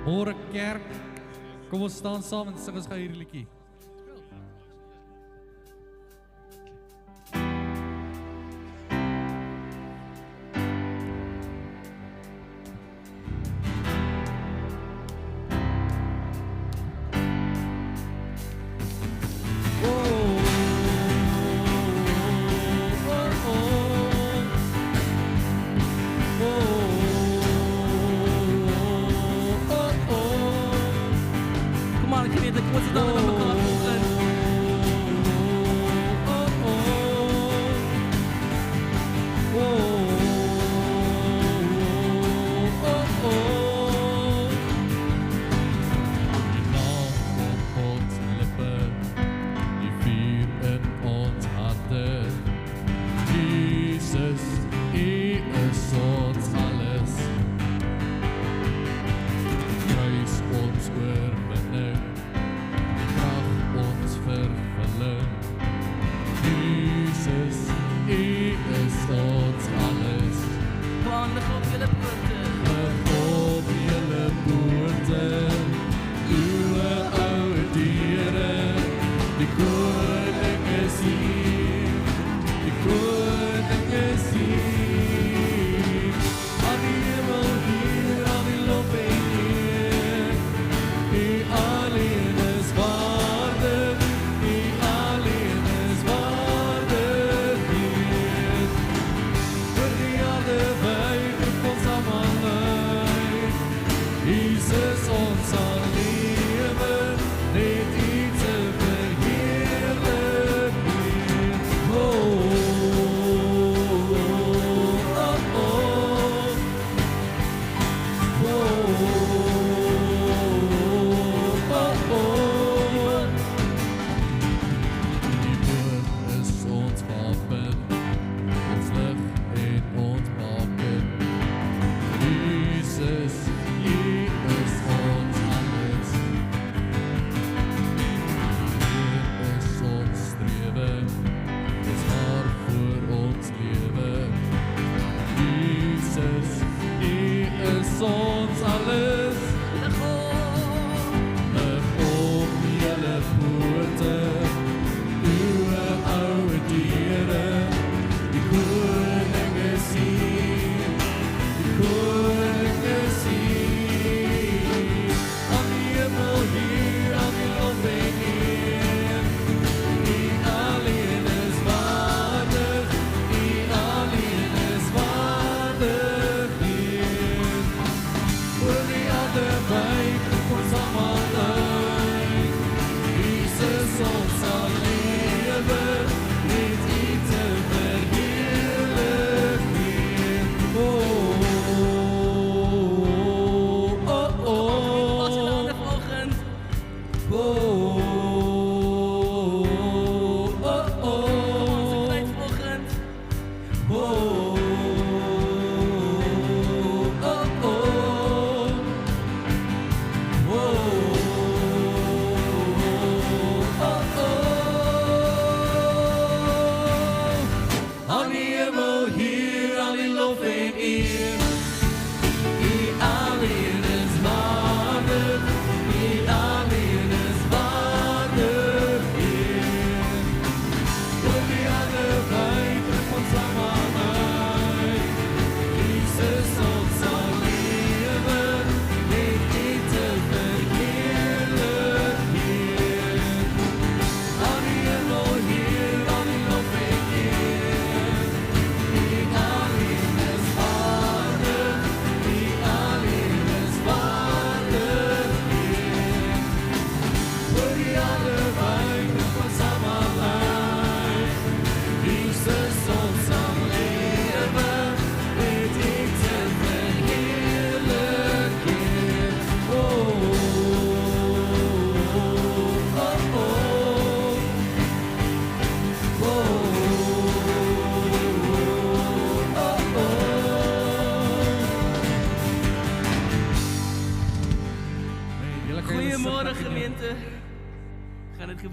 Môre kerk, kom ons staan saam en sing ons gou hierdie liedjie.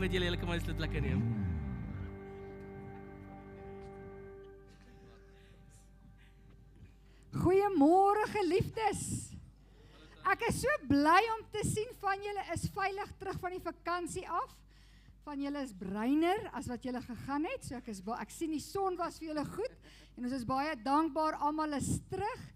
Met julle kan my dit lekker neem. Goeiemôre geliefdes. Ek is so bly om te sien van julle is veilig terug van die vakansie af. Van julle is breiner as wat julle gegaan het. So ek sien die son was vir julle goed en ons is baie dankbaar, almal is terug.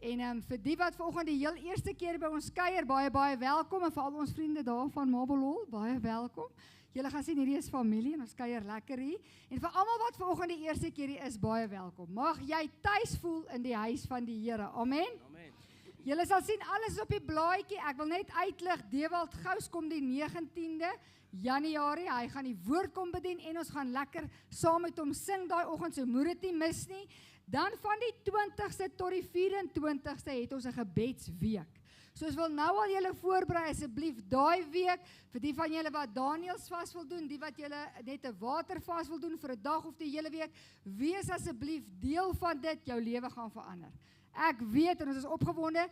En vir die wat vanoggend die heel eerste keer by ons kuier, baie welkom en vir al ons vriende daar van Marble Hall, baie welkom. Julle gaan sien hierdie is familie en ons kuier lekker hier. En vir almal wat vanoggend die eerste keer hier is, baie welkom. Mag jy tuis voel in die huis van die Here. Amen. Julle sal sien alles op die blaadjie. Ek wil net uitlig, Dewald Gous kom die 19de Januarie. Hy gaan die woord kom bedien en ons gaan lekker saam met hom sing daai oggend, so moet dit nie mis nie. Dan van die 20ste tot die 24ste het ons 'n gebedsweek. So ons wil nou al julle voorberei asseblief daai week, vir die van julle wat Daniels vas wil doen, die wat julle net 'n watervas wil doen vir 'n dag of die hele week, wees asseblief deel van dit, jou lewe gaan verander. Ek weet en ons is opgewonde,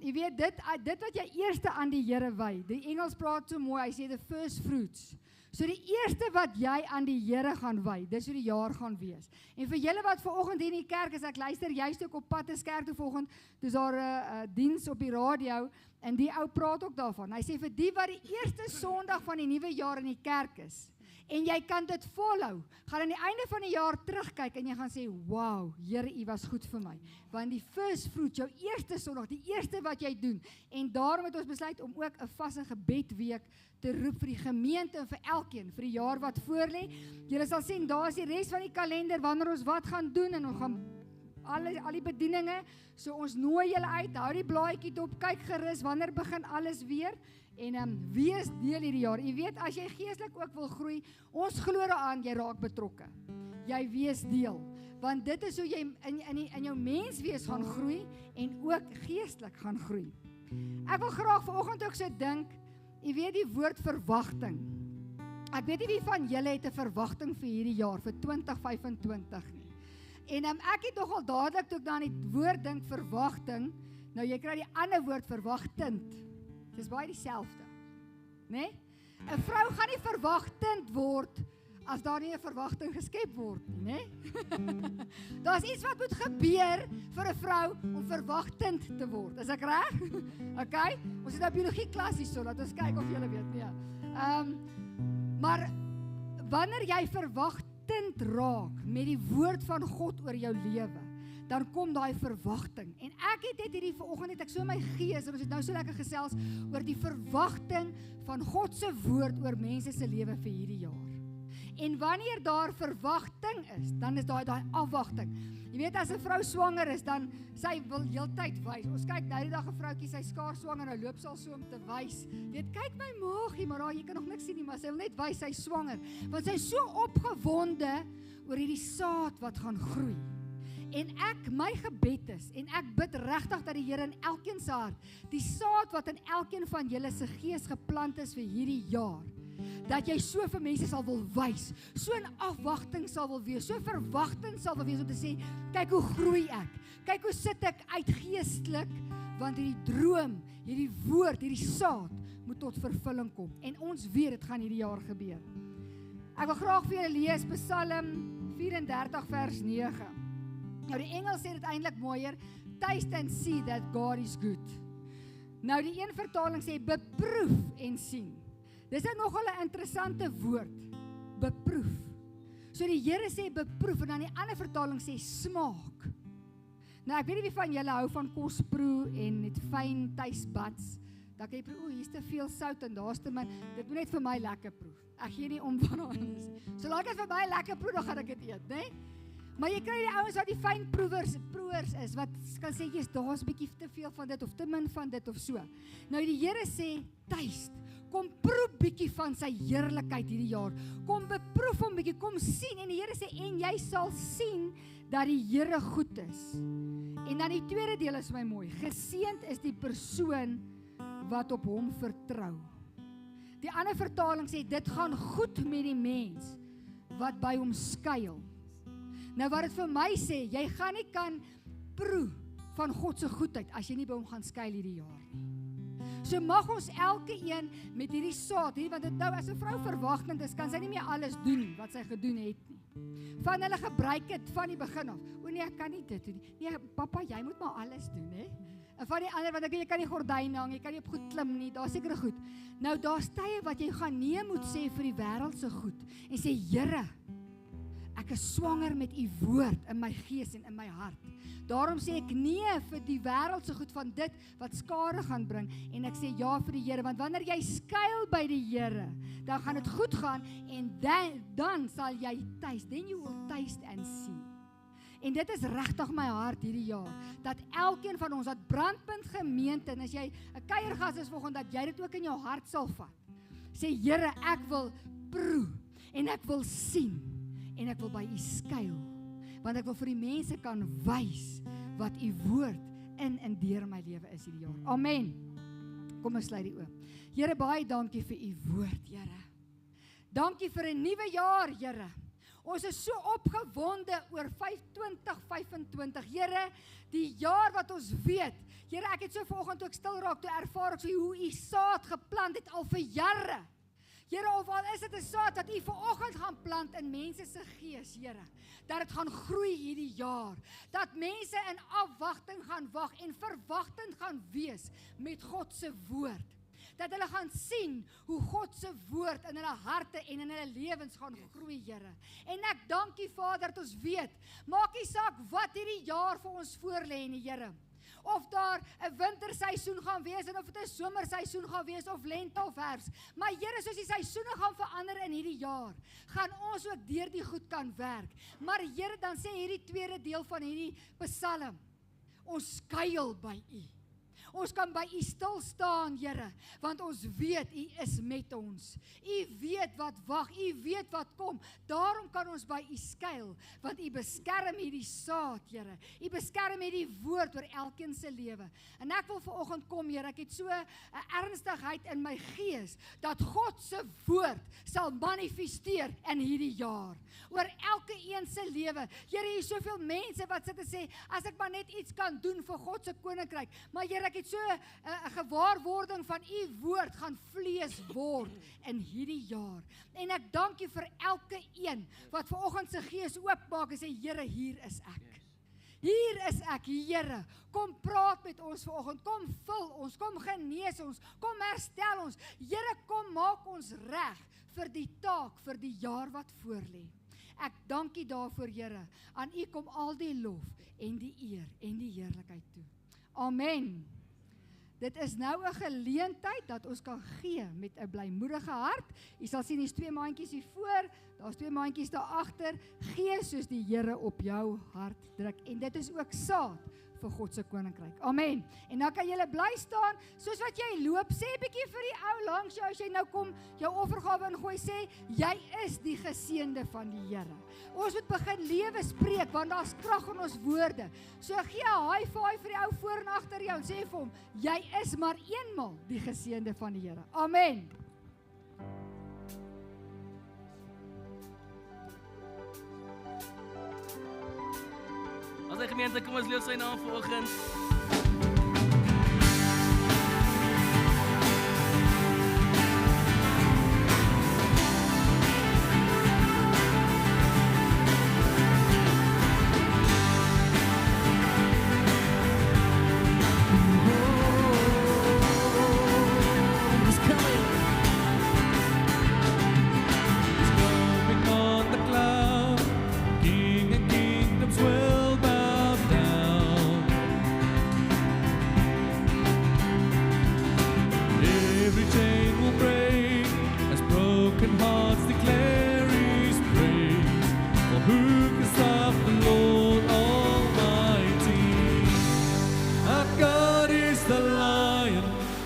jy weet dit wat jy eerste aan die Here wy, die Engels praat so mooi, hy sê the first fruits. So die eerste wat jy aan die Here gaan wy, dis hoe die jaar gaan wees. En vir julle wat vanoggend hier in die kerk is, ek luister juist ook op pad is kerk toe vanoggend, dis daar 'n diens op die radio, en die ou praat ook daarvan. Hy sê vir die wat die eerste Sondag van die nuwe jaar in die kerk is, en jy kan dit volhou, gaan aan die einde van die jaar terugkyk en jy gaan sê, wow, Here, U was goed vir my. Want die first fruit, jou eerste Sondag, die eerste wat jy doen, en daarom het ons besluit om ook 'n vaste gebedweek te roep vir die gemeente en vir elkeen, vir die jaar wat voorlê. Julle sal sien, daar is die res van die kalender, wanneer ons wat gaan doen, en ons gaan al die bedieninge, so ons nooi julle uit, hou die blaadjie dop, kyk gerus, wanneer begin alles weer, en wees deel hierdie jaar. Jy weet, as jy geestelik ook wil groei, ons glo daaraan, jy raak betrokke. Jy wees deel, want dit is hoe jy in jou menswees gaan groei, en ook geestelik gaan groei. Ek wil graag vanoggend ook so dink, jy weet die woord verwagting. Ek weet nie wie van julle het 'n verwagting vir hierdie jaar, vir 2025 nie. En ek het nogal dadelik toe ek dan die woord dink verwagting, nou jy kry die ander woord verwagtend. Dis baie dieselfde, né? 'n vrou gaan nie verwagtend word as daar nie 'n verwagting geskep word nie, né? Daar's iets wat moet gebeur vir 'n vrou om verwagtend te word. Is ek reg? Okay? Ons het nou biologie klas hier, so laat ons kyk of julle weet, nee. Maar wanneer jy verwagtend raak met die woord van God oor jou lewe, dan kom daai verwagting. En ek het net hierdie vanoggend het ek so in my gees, en ons het nou so lekker gesels oor die verwagting van God se woord oor mense se lewe vir hierdie jaar. En wanneer daar verwagting is, dan is daai afwagting. Jy weet, as 'n vrou swanger is, dan sy wil heeltyd wys. Ons kyk nou die dag 'n vroutjie, sy skaars swanger, nou loop sy al so om te wys. Weet, kyk my maagie, maar daar jy kan nog niks sien nie, maar sy wil net wys sy is swanger, want sy is so opgewonde oor hierdie saad wat gaan groei. En my gebed is, en ek bid regtig dat die Here in elkeen se hart, die saad wat in elkeen van julle se gees geplant is vir hierdie jaar, dat jy so vir mense sal wil wys, so in afwagting sal wil wees, so verwagting sal wil wees om te sê, kyk hoe groei ek, kyk hoe sit ek uit geestelik, want hierdie droom, hierdie woord, hierdie saad, moet tot vervulling kom, en ons weet, dit gaan hierdie jaar gebeur. Ek wil graag vir julle lees, Psalm 34 vers 9. Nou die Engels sê dit eintlik mooier, taste and see that God is good. Nou die een vertaling sê, beproef en sien. Dis nogal 'n interessante woord, beproef. So die Here sê beproef, en dan die ander vertaling sê smaak. Nou ek weet nie wie van julle hou van kos proe en met fyn taste buds. Dan kan jy proe, hier's te veel sout en daar's te min. Dit moet net vir my lekker proef. Ek gee nie om van anders. Solank dit vir my lekker proe, dan gaan ek dit eet, né? Maar jy kry die ouens wat die fyn proewers is, wat kan sê, jy's daar's 'n bietjie te veel van dit, of te min van dit, of so. Nou die Here sê, taste, kom proe bietjie van sy heerlikheid hierdie jaar, kom beproef hom bietjie, kom sien, en die Here sê, en jy sal sien, dat die Here goed is. En dan die tweede deel is my mooi, geseënd is die persoon, wat op hom vertrou. Die ander vertaling sê, dit gaan goed met die mens, wat by hom skuil. Nou wat dit vir my sê, jy gaan nie kan proe van God se goedheid, as jy nie by hom gaan skuil hierdie jaar nie. So mag ons elke een met hierdie saad, want dit nou as 'n vrou verwagtend is, kan sy nie meer alles doen wat sy gedoen het nie. Van hulle gebruik het van die begin af. O nee, ek kan nie dit doen nie. Nee, papa, jy moet maar alles doen, hè? En van die ander, want jy kan nie gordyn hang, jy kan nie op goed klim nie, daar seker goed. Nou, daar's tye wat jy gaan nee moet sê vir die wêreld se goed. En sê, Here, ek is swanger met u woord in my gees en in my hart. Daarom sê ek nee vir die wêreldse goed van dit wat skade gaan bring en ek sê ja vir die Here, want wanneer jy skuil by die Here, dan gaan dit goed gaan en dan sal jy taste, then you will taste and see. En dit is regtig my hart hierdie jaar, dat elkeen van ons, dat Brandpunt gemeente, en as jy 'n kuiergas is vanoggend, dat jy dit ook in jou hart sal vat. Sê Here, ek wil proe en ek wil sien en ek wil by u skuil. Want ek wil vir die mense kan wys wat u woord in en deur my lewe is hierdie jaar. Amen. Kom ons sluit die oë. Here, baie dankie vir u woord, Here. Dankie vir 'n nuwe jaar, Here. Ons is so opgewonde oor 2025. Here, die jaar wat ons weet. Here, ek het so vanoggend toe ek stil raak, toe ervaar ek so hoe u saad geplant het al vir jare. Here, of al is dit 'n saad wat u vanoggend gaan plant in mense se gees, Here, dat dit gaan groei hierdie jaar, dat mense in afwagting gaan wag en verwagtend gaan wees met God se woord, dat hulle gaan sien hoe God se woord in hulle harte en in hulle lewens gaan groei, Here. En ek dank U, Vader, dat ons weet, maak nie saak wat hierdie jaar vir ons voorlê nie, Here. Of daar 'n winterseisoen gaan wees en of dit 'n somerseisoen gaan wees of lente of herfs. Maar Here, soos die seisoene gaan verander in hierdie jaar, gaan ons ook deur die goed kan werk. Maar Here, dan sê hierdie tweede deel van hierdie Psalm, ons skuil by U. Ons kan by U stil staan, Here, want ons weet U is met ons. U weet wat wag, U weet wat kom. Daarom kan ons by U skuil, want U beskerm hierdie saad, Here. U beskerm hierdie woord oor elkeen se lewe. En ek wil vanoggend kom, Here, ek het so 'n ernstigheid in my gees, dat God se woord sal manifesteer in hierdie jaar. Oor elke een se lewe. Here, hier is soveel mense wat sit en sê, as ek maar net iets kan doen vir God se koninkryk. Maar Here, ek het so 'n gewaarwording van U woord gaan vlees word in hierdie jaar. En ek dank U vir elke een wat vanoggend se gees oopmaak en sê, Here, hier is ek. Hier is ek, Here. Kom praat met ons vanoggend. Kom vul ons, kom genees ons, kom herstel ons. Here, kom maak ons reg vir die taak, vir die jaar wat voorlê. Ek dank U daarvoor, Here. Aan U kom al die lof en die eer en die heerlikheid toe. Amen. Dit is nou 'n geleentheid dat ons kan gee met 'n blymoedige hart. U sal sien, hier's 2 maandjies hier voor, daar's 2 maandjies daar agter. Gee soos die Here op jou hart druk. En dit is ook saad vir God se koninkryk. Amen. En dan kan jy bly staan, soos wat jy loop, sê 'n bietjie vir die ou langs jou, as jy nou kom, jou offergawe ingooi, sê, jy is die geseënde van die Here. Ons moet begin lewe spreek, want daar's krag in ons woorde. So gee 'n high five vir die ou voor en agter jou, en sê vir hom, jy is maar eenmal die geseënde van die Here. Amen. As die gemeente, kom ons loof sy naam vanoggend.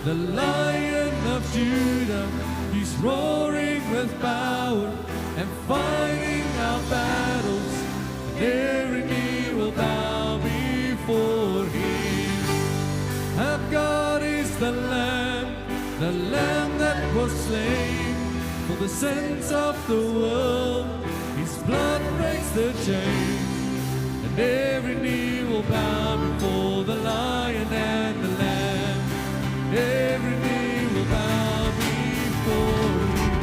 The Lion of Judah, He's roaring with power and fighting our battles. And every knee will bow before Him. Our God is the Lamb that was slain for the sins of the world. His blood breaks the chain, and every knee will bow before the Lion and the Lamb. Every knee will bow before Him.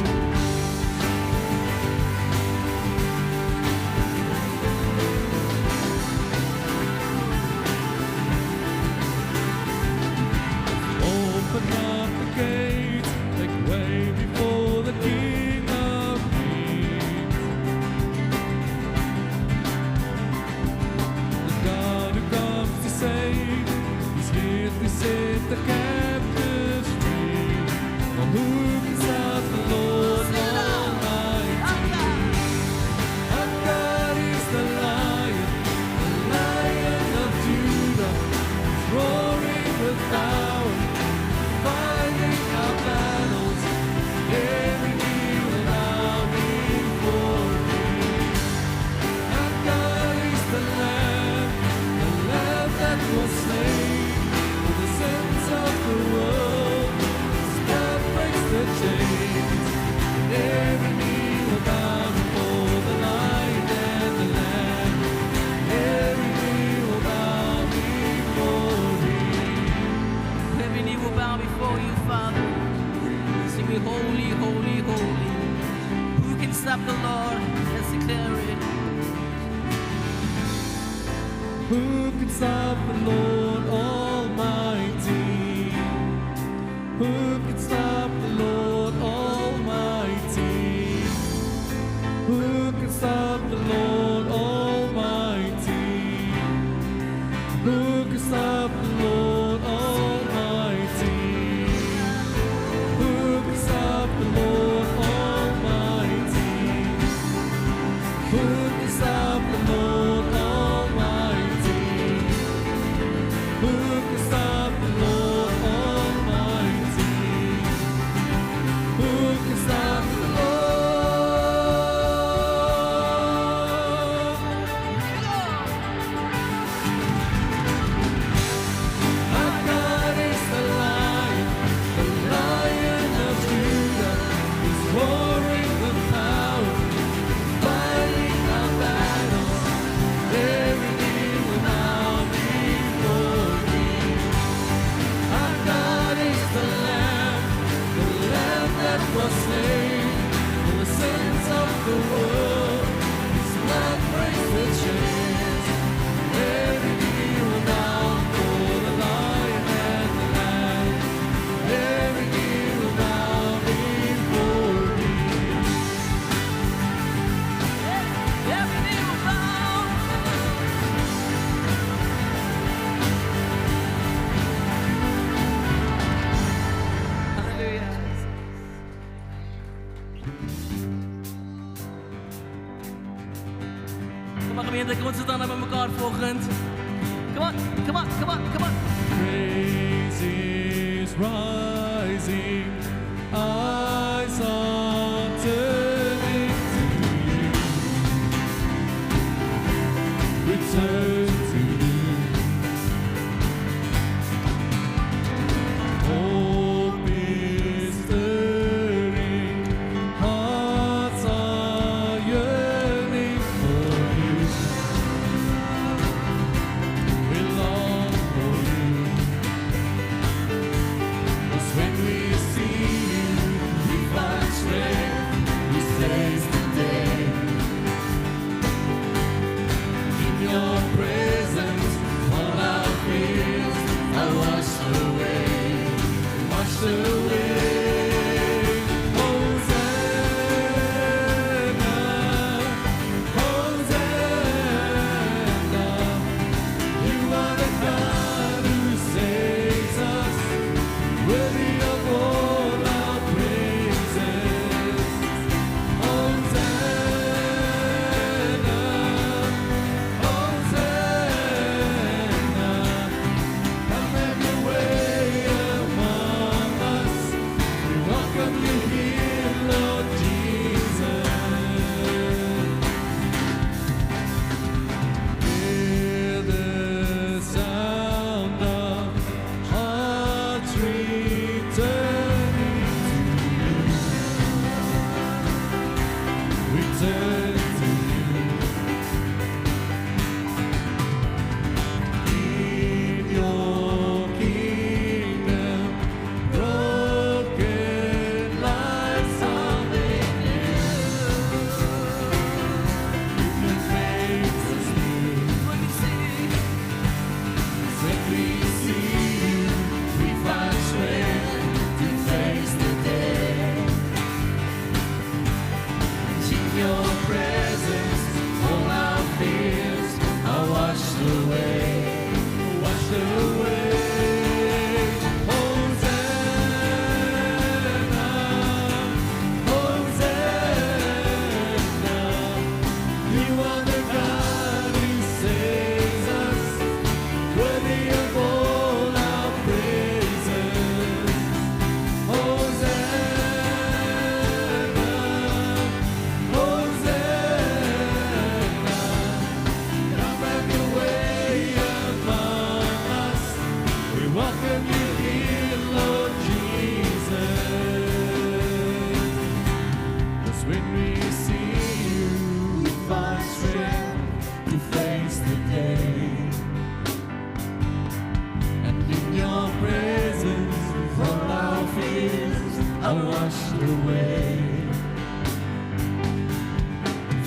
Who can stop the Lord Almighty? Who can stop the Lord Almighty? Who can stop the Lord Almighty? Who can stop the Lord Almighty? Who can stop the Lord Almighty? Who can stop the Lord Almighty? Who can stop the Lord Almighty? Who can stop the Lord? Our God is the Lion of Judah. He's roaring with power, fighting our battles. Every knee will bow before Him. Our God is the Lamb that was slain for the sins of the world. His blood breaks the chains. Every knee will bow for the Lion and the Lamb. Every knee will bow before Him. Every knee will bow. Hallelujah. Kom maar gemeente, kom ons staan met mekaar volgend. Come on, come on, come on, come on. Praise is rising, eyes are turning to you. Return to you. Hope is stirring, hearts are yearning for you. We long for you. 'Cause when we see you, we find strength. We seize the day. In your presence, all our fears are washed away. Washed away. Hosanna, Hosanna. You are the God who saves us, worthy of all our praises. Hosanna, Hosanna. Come have your way among us. We welcome you here, Lord Jesus. Hear the sound of hearts returning to you. Return to you. In your kingdom, broken lives are made new. You make us new. When we see you, we find strength to face the day. In your presence, all our fears are washed away. Washed away. Hosanna, Hosanna. You are the God who saves us, worthy of all our praises. Hosanna, Hosanna. Come have your way among us. We welcome you here, Lord Jesus. 'Cause when we see you, we find strength to face the day. And in your presence, all our fears are washed away.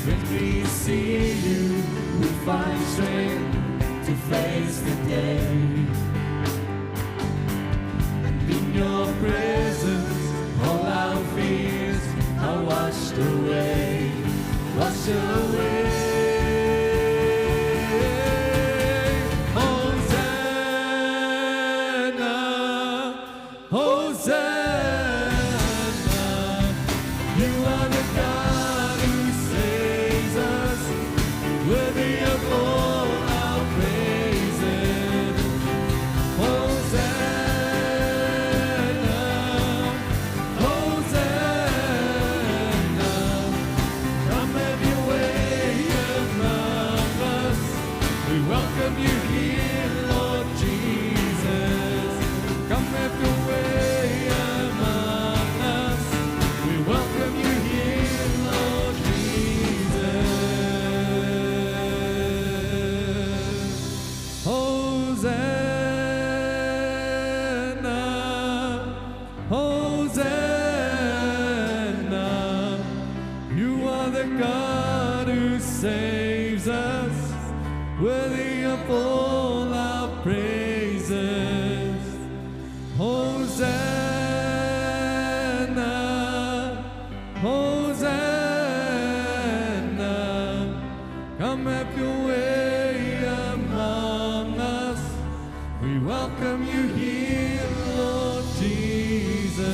When we see you, we find strength to yesterday. And in your presence, all our fears are washed away, washed away. Hosanna, Hosanna, you are the God who saves us, worthy of all our praises. Hosanna, Hosanna, come have your way among us. We welcome you here, Lord Jesus. Come have your way among us. We welcome you here, Lord Jesus. Hosanna, Hosanna, you are the God who saves us, worthy of all our praises. Hosanna, Hosanna, come have your way among us. We welcome you here, Lord Jesus.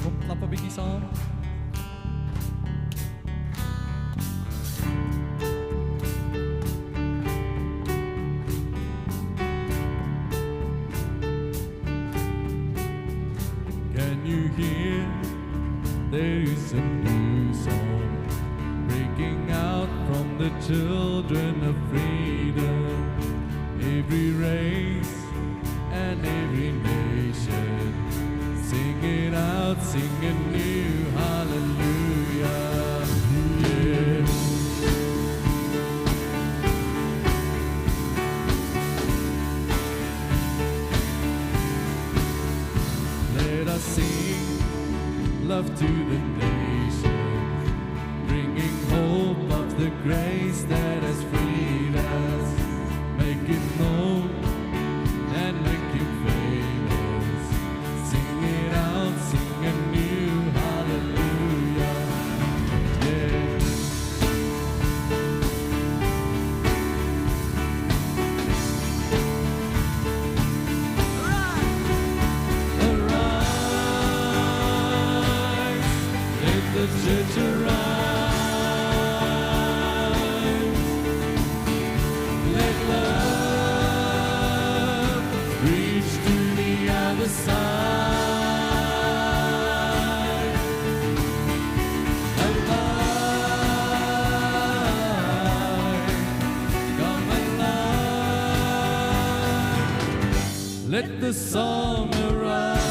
Kom klap 'n bietjie saam. Can you hear? There is a new song breaking out from the children of freedom. Every race and every nation, sing it out, sing a new hallelujah. Yeah. Let us sing love to the nations, bringing hope of the grace that has freed us. Make it known and make it famous. Sing it out, sing a new hallelujah. Yeah. Arise, let the church arise. Let love reach to the other side. Alive, come alive. Let the song arise.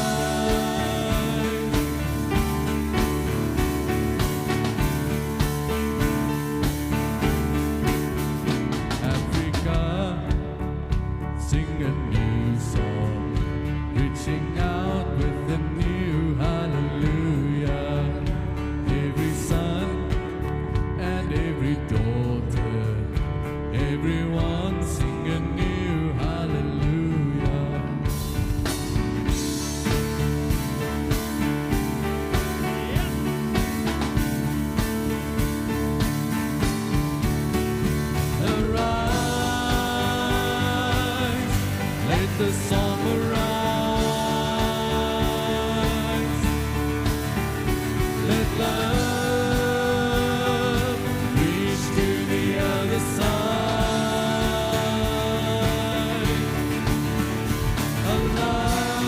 Africa, sing a new song, reaching out with a new hallelujah. Every son and every daughter, everyone sing a new hallelujah. Arise, let the song arise. Let love reach to the other side. Alive,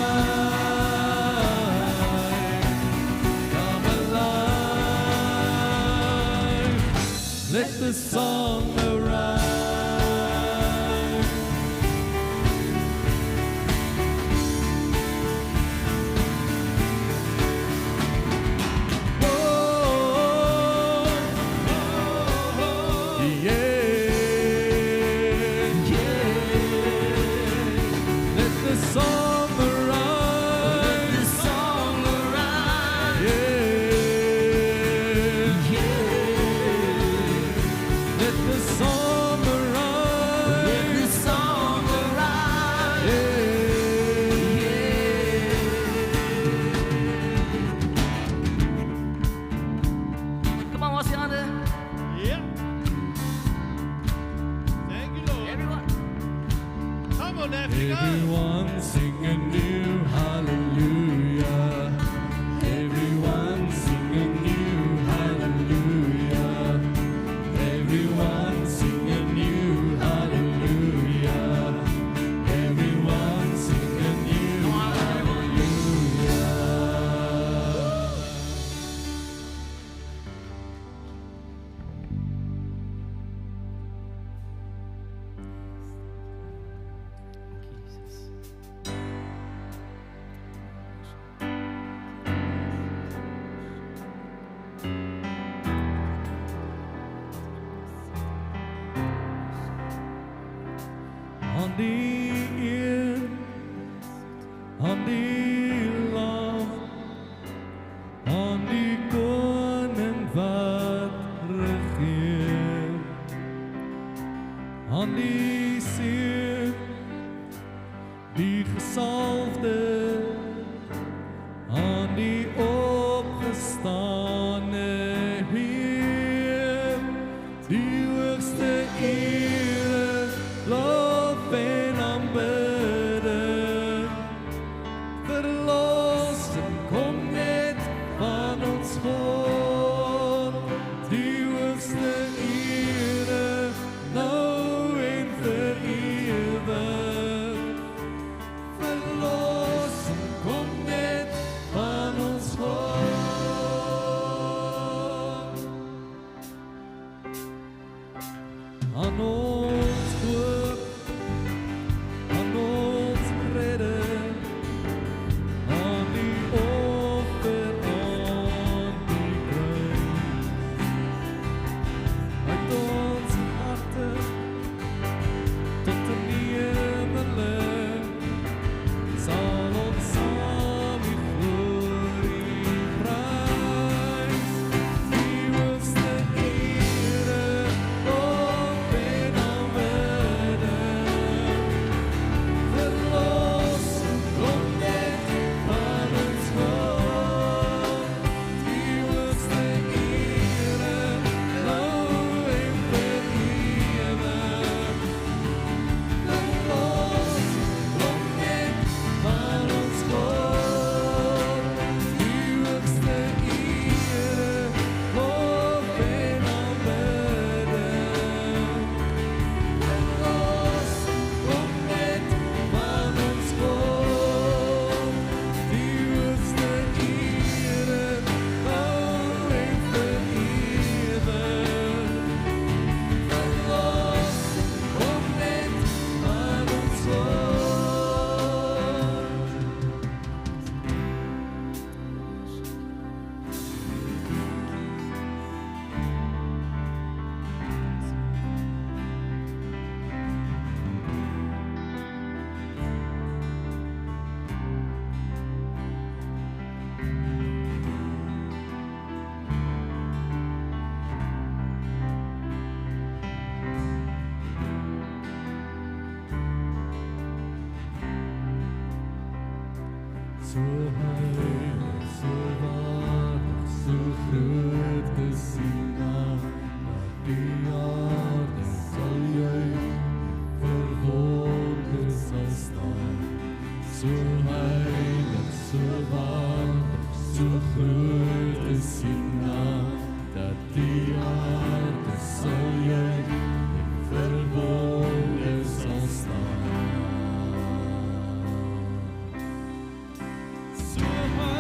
come alive. Let the song arise. Yeah, yeah. Let the song arise. on, Africa. Everyone sing a new hallelujah. Everyone sing a new hallelujah. Everyone sing a new hallelujah. Everyone sing a new hallelujah. Jesus. On die eer, aan die lam, aan die koning wat regeer, aan die seun, die gesalfde, aan die opgestane Heer, die hoogste ere, lof en aanbidding. Verlossing kom net van ons God, die hoogste ere, nou en vir ewig. Verlossing kom net van ons God. Aan ons hoop, aan ons redder, aan die offer, aan die kruis. Uit ons harte tot in die hemele sal ons saam die glorie prys. Die hoogste ere, lof en aanbidding. Verlossing kom net van ons God. Die hoogste ere, nou en vir ewig. Verlossing kom net van ons God. Die hoogste ere, lof en aanbidding. Verlossing kom net van ons God. Die hoogste ere, nou en vir ewig. Verlossing kom net van ons God. So heilig, so waardig, so groot is die naam, dat die aarde sal juig, verwonderd sal staan. So heilig, so waardig, so groot is die naam, dat die aarde sal juig, verwonderd sal staan. So heilig,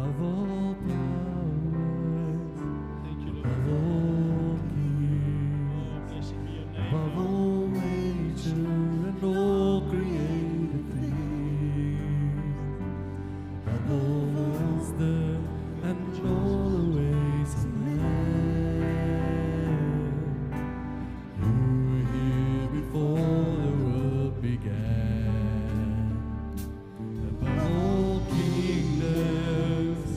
above all powers, Thank you, Lord. above all kings, Oh, blessed be your name. above all nature and all created things, above all wisdom and all the ways of man. You were here before the world began. Above all kingdoms,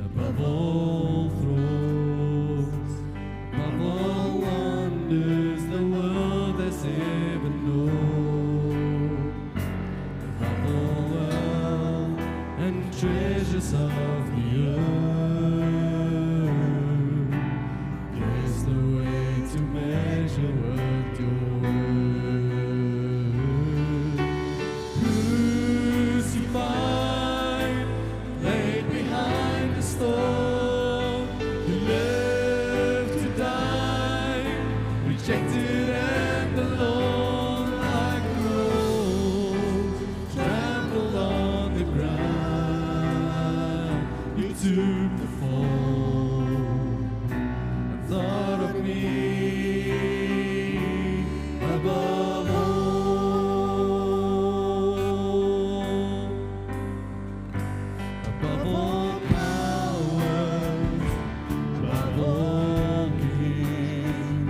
above all thrones, above all wonders the world has ever known, above all wealth and treasures of the earth, there's no way to measure what your word. Crucified, laid behind the stone, you lived to die, rejected and alone like a rose, trampled on the ground. You took the fall and thought of me above all. Above all powers, above all kings,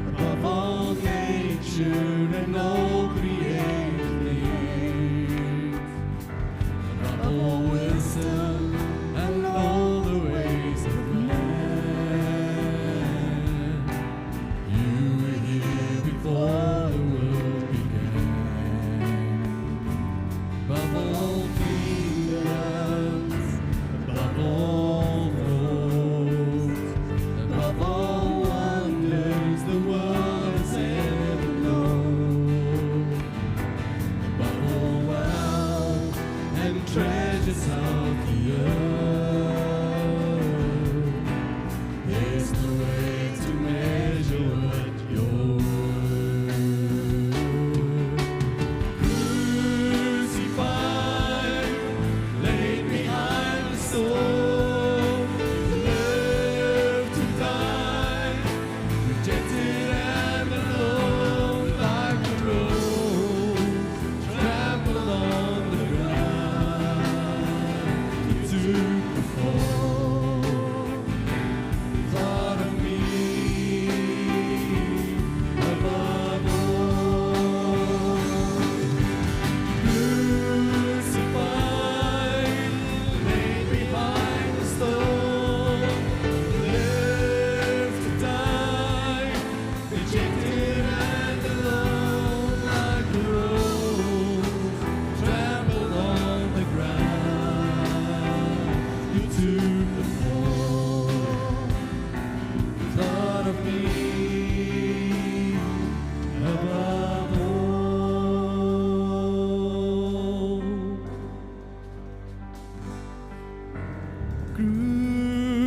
above all nature and all created things, above all wisdom and all the ways of man. You were here before the world began. Above all kingdoms, above all thrones, above all wonders the world has ever known, above all wealth and treasures of the earth, there's no way to measure what your word. Crucified, laid behind the stone, lived to die, rejected and alone like a rose, trampled on the ground. You took the fall, thought of me above all. Crucified, laid behind the stone, lived to die, rejected and alone like a rose, trampled on the ground. You took the fall, thought of me above all.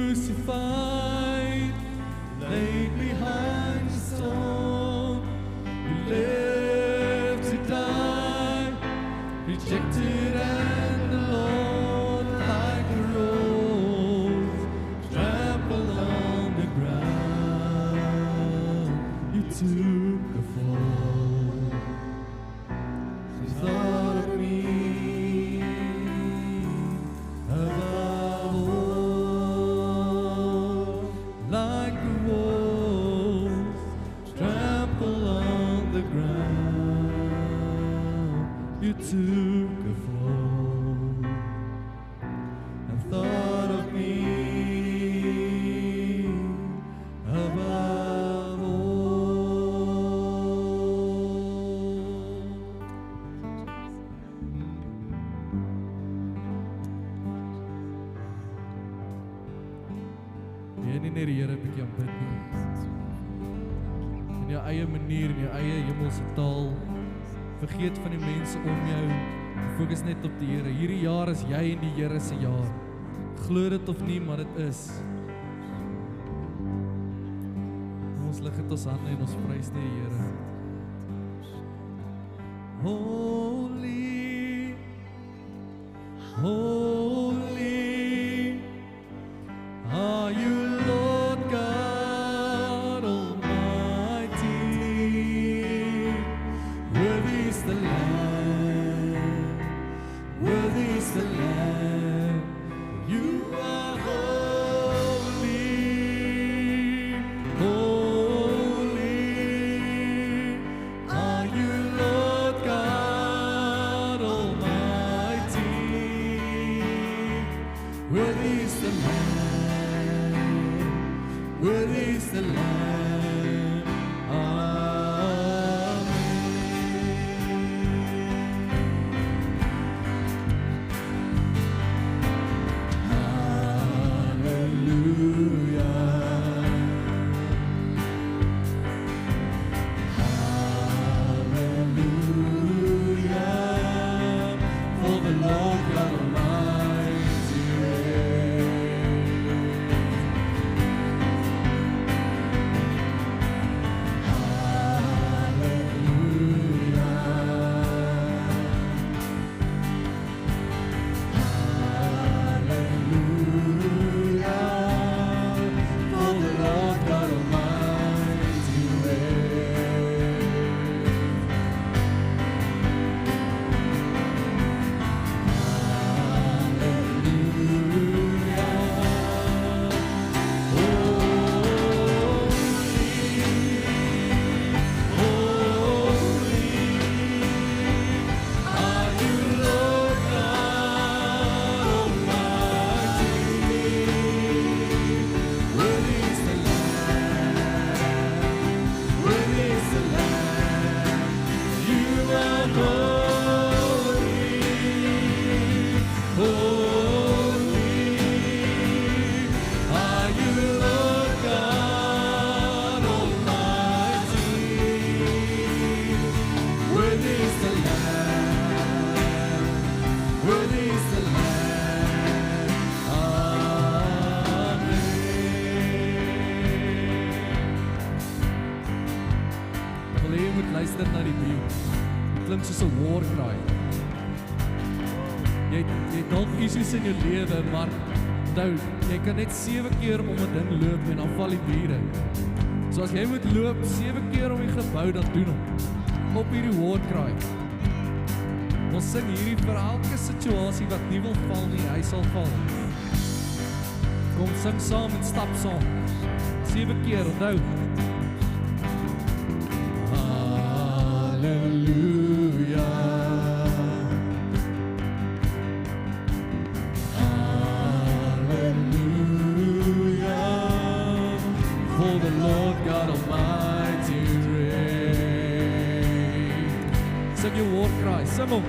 Crucified, laid behind the stone, you lived to die, rejected and alone like a rose, trampled on the ground. You took the fall, thought of me above all, like a rose, trampled on the ground. You took a fall and thought of me above all. Jy nie net die Here bietjie aanbid nie. In jou eie manier, in jou eie hemelse taal. Vergeet van die mense om jou. Fokus net op die Here. Hierdie jaar is jy en die Here se jaar. Glo dit of nie, maar dit is. Ons lig dit ons hande en ons prys die Here. Holy, holy, Luister na die beat. Dit klink soos 'n war cry. Jy het dalk issues in jou lewe, maar onthou, jy kan net 7 keer om 'n ding loop en dan val die bure. So as jy moet loop 7 keer om die gebou, dan doen hom. Op hierdie war cry. Ons sing hierdie vir elke situasie wat nie wil val nie, hy sal val. Kom sing saam en stap saam. 7 keer, onthou. Sing your war cry, sing them.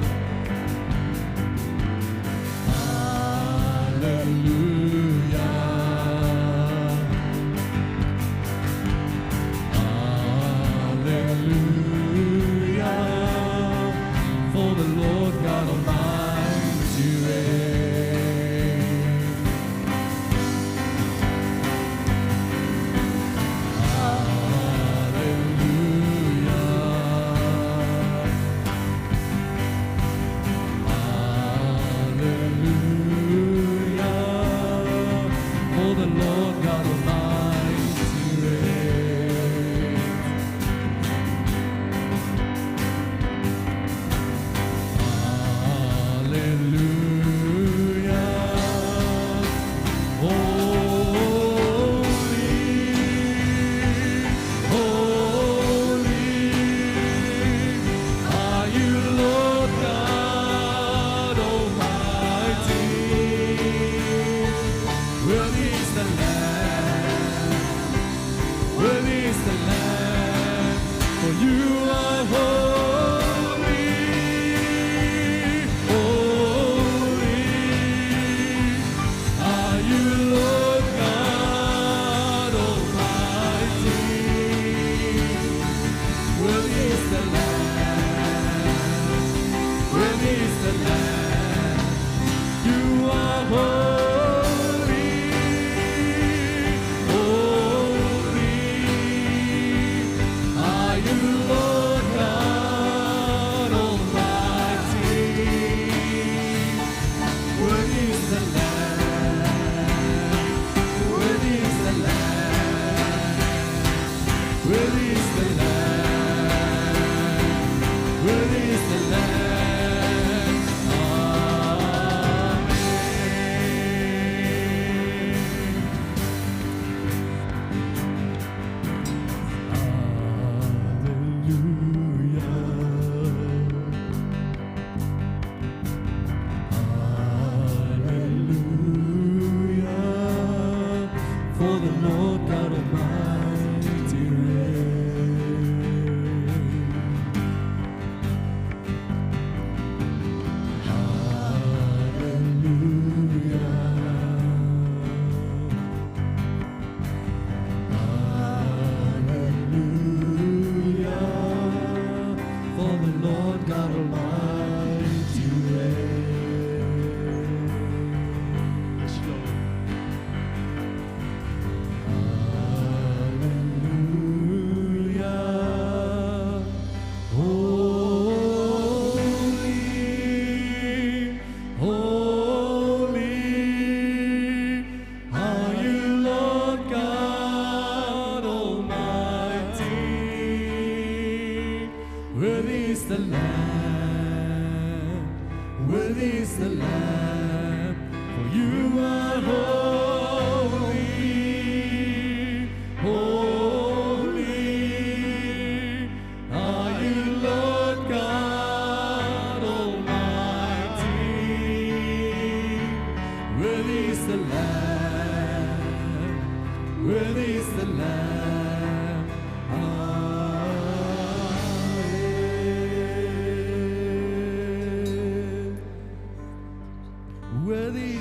Hallelujah. Hallelujah. For the Lord God Almighty reigns.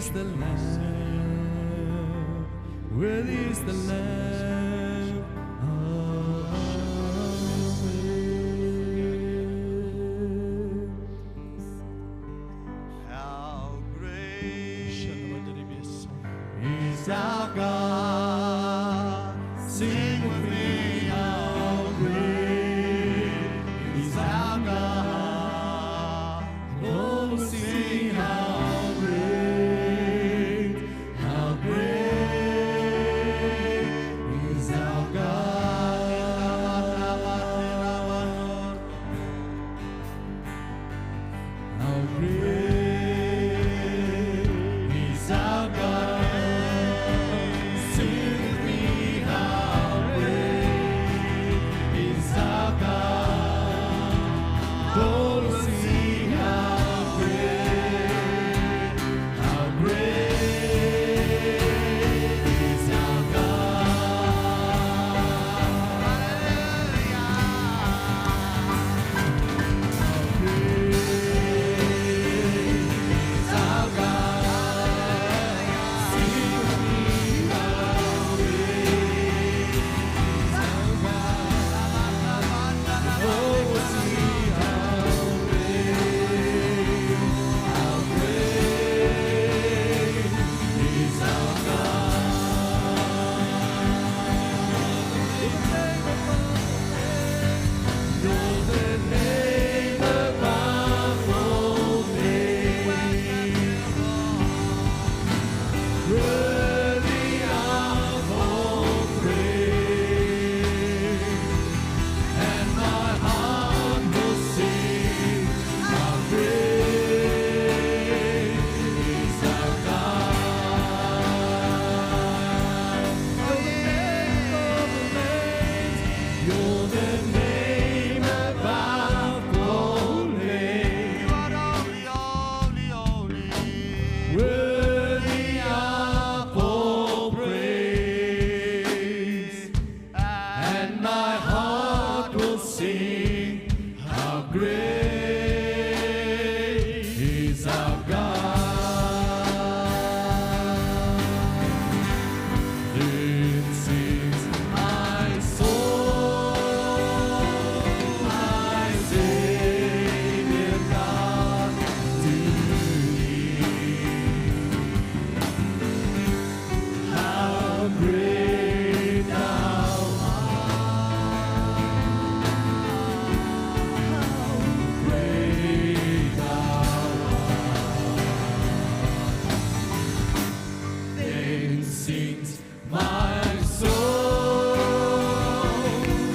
is the Lamb, worthy is the Lamb. Amen. How great Is our God, sing with me, how great is our God. Oh, sing how great is our God. How great is our God. Sing with me, how great is our God. Oh, sing how great is our worthy of all praise, and my heart will sing how great is our God. You're the name above all names. You are holy, holy, holy. Worthy of all praise, and my heart will sing how great is our God. Then sings my soul, my Savior God, to thee. How great thou art, how great thou art. Then sings my soul,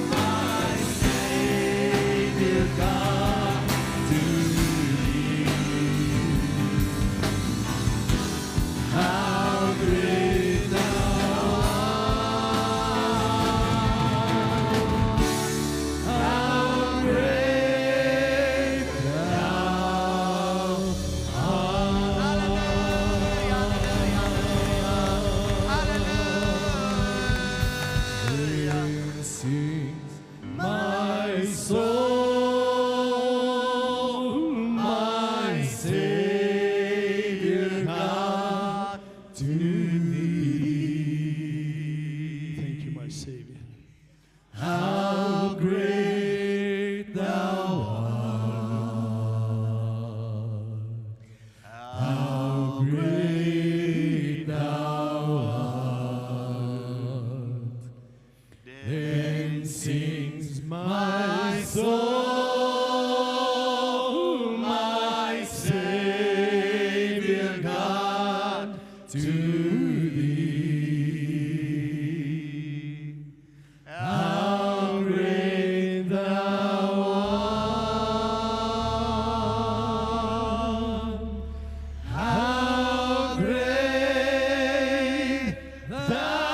my Savior God, to thee. How great thou art, how great Then sings my soul, my Savior God, to thee. Thank you, my Savior. How great thou art, how great thou art. Then sings my soul, my Savior God, to thee. How great thou art, how great thou art.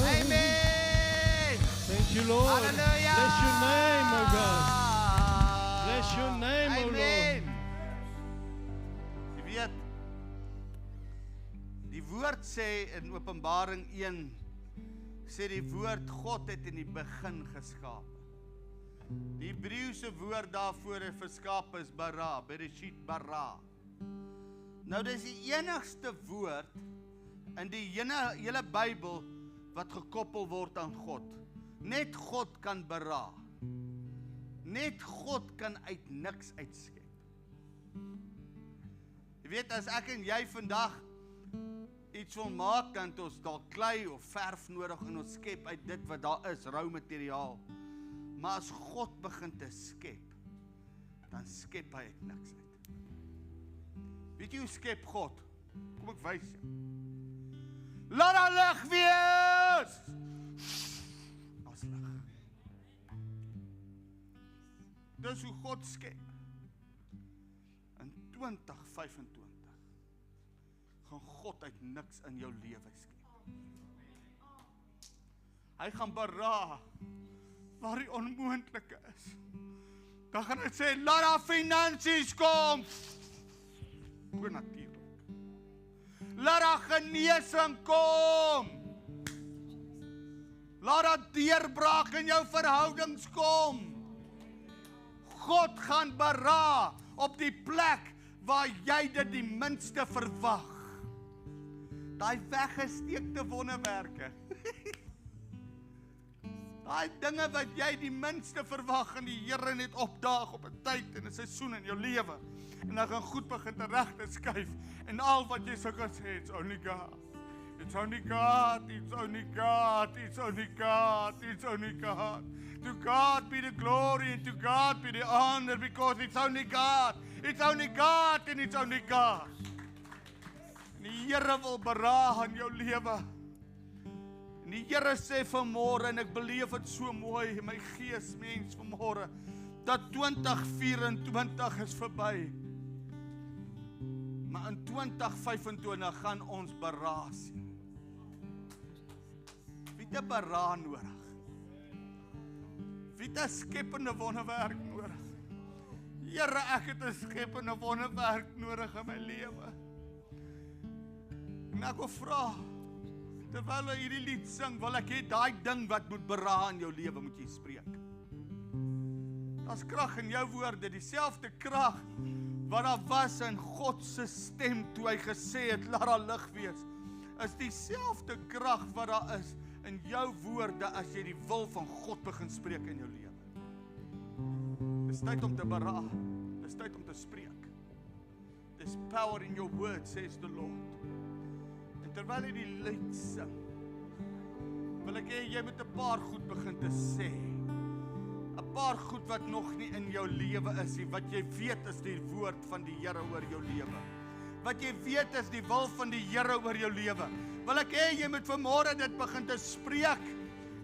Amen. Thank you, Lord. Hallelujah. Bless your name, oh God. Bless your name, oh Lord. Amen. Jy weet, die woord sê in Openbaring 1, sê die woord God het in die begin geskaap. Die Hebreëse woord daarvoor vir skape is bara, Bereshit bara. Nou dis die enigste woord in die hele Bybel wat gekoppel word aan God. Net God kan bara. Net God kan uit niks uitskep. Jy weet, as ek en jy vandag iets wil maak, dan het ons dalk klei of verf nodig en ons skep uit dit wat daar is, rou materiaal. Maar as God begin te skep, dan skep hy uit niks uit. Weet jy hoe skep God? Kom ek wys jou. Laat daar lig wees! As lig. Dis hoe God skep. In 2025 gaan God uit niks in jou lewe skep. Hy gaan bara waar die onmoontlike is. Dan gaan hy sê, laat daar finansies kom. Natuurlijk. Laat daar genesing kom. Laat daar deurbraak in jou verhoudings kom. God gaan bara op die plek waar jy dit die minste verwag. Daai weggesteekte wonderwerke. Daai dinge wat jy die minste verwag en die Here net opdaag op 'n tyd en 'n seisoen in jou lewe. En dan gaan goed begin te reg te skuif. En al wat jy sou kan sê, it's only God. It's only God, it's only God, it's only God, it's only God. To God be the glory and to God be the honor because it's only God. It's only God and it's only God. En die Here wil bara in jou lewe. En die Here sê vanmôre, en ek beleef dit so mooi in my gees, mens, vanmôre, dat 2024 is verby. Maar in 2025 gaan ons bara sien. Wie het 'n bara nodig? Wie het 'n skepende wonderwerk nodig? Here, ek het 'n skepende wonderwerk nodig in my lewe. En ek wil vra, terwyl jy hierdie lied sing, wil ek hê daai ding wat moet bara in jou lewe, moet jy spreek. Daar's krag in jou woorde, dieselfde krag wat daar was in God se stem toe hy gesê het, laat daar lig wees, is dieselfde krag wat daar is in jou woorde as jy die wil van God begin spreek in jou lewe. Dis tyd om te bara, dis tyd om te spreek. There's power in your word, says the Lord. En terwyl jy die lied sing, wil ek hê jy moet 'n paar goed begin te sê. 'n Paar goed wat nog nie in jou lewe is nie, wat jy weet is die woord van die Here oor jou lewe. Wat jy weet is die wil van die Here oor jou lewe. Wil ek hê jy moet vanmôre dit begin te spreek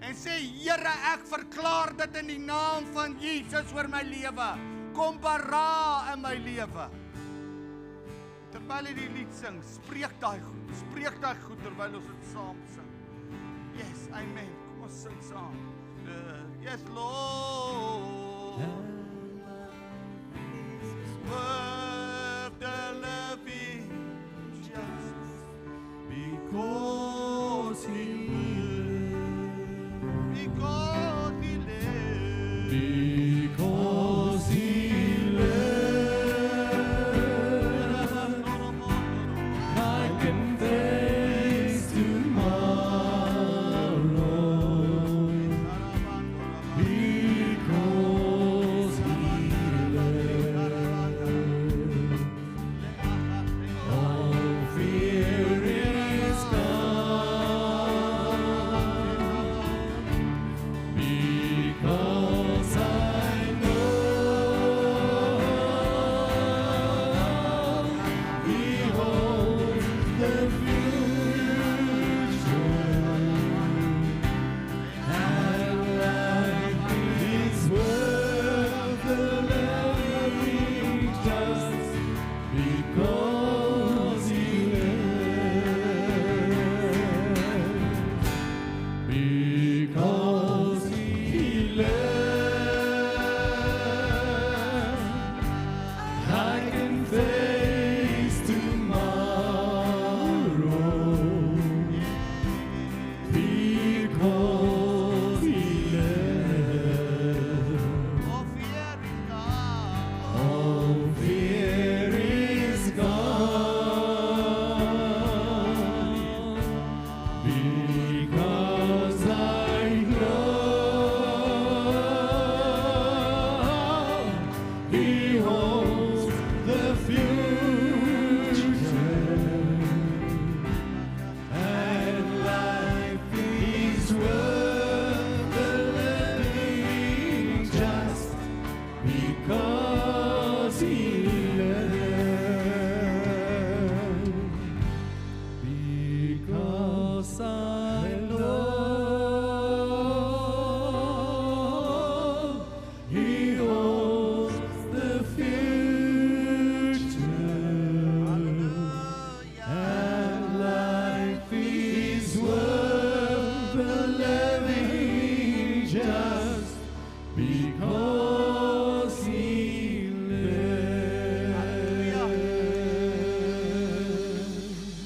en sê, Here, ek verklaar dit in die naam van Jesus oor my lewe. Kom bara in my lewe. Terwyl jy die lied sing, spreek daai goed terwyl ons dit saam sing. Yes, amen. Kom ons sing saam. Yes, Lord. Worth the living just because He lives. Because He lives. Because He lives, I can face tomorrow. Because He lives. because I know He holds the future, and life is worth the living just because He lives. Because I know He holds the future, and life is worth the living just because He lives.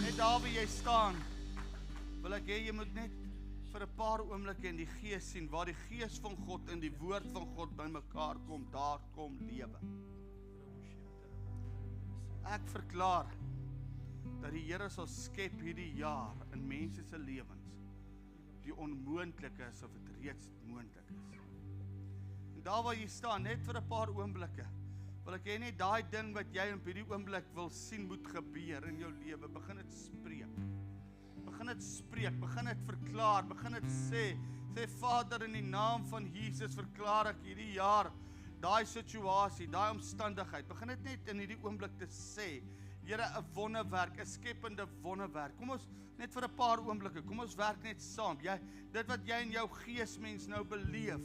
Net daar waar jy staan, wil ek hê jy moet net vir 'n paar oomblikke in die gees sien, waar die gees van God en die woord van God bymekaar kom, daar kom lewe. Ek verklaar dat die Here sal skep hierdie jaar in mense se lewens die onmoontlike is of dit reeds moontlik is. En daar waar jy staan, net vir 'n paar oomblikke, wil ek hê net daai ding wat jy op hierdie oomblik wil sien moet gebeur in jou lewe, begin dit spreek. Begin dit spreek, begin dit verklaar, begin dit sê Vader, in die naam van Jesus verklaar ek hierdie jaar daai situasie, daai omstandigheid, begin dit net in hierdie oomblik te sê. Here, 'n wonderwerk, 'n skepende wonderwerk. Kom ons net vir 'n paar oomblikke, kom ons werk net saam. Dit wat jy in jou geesmens nou beleef,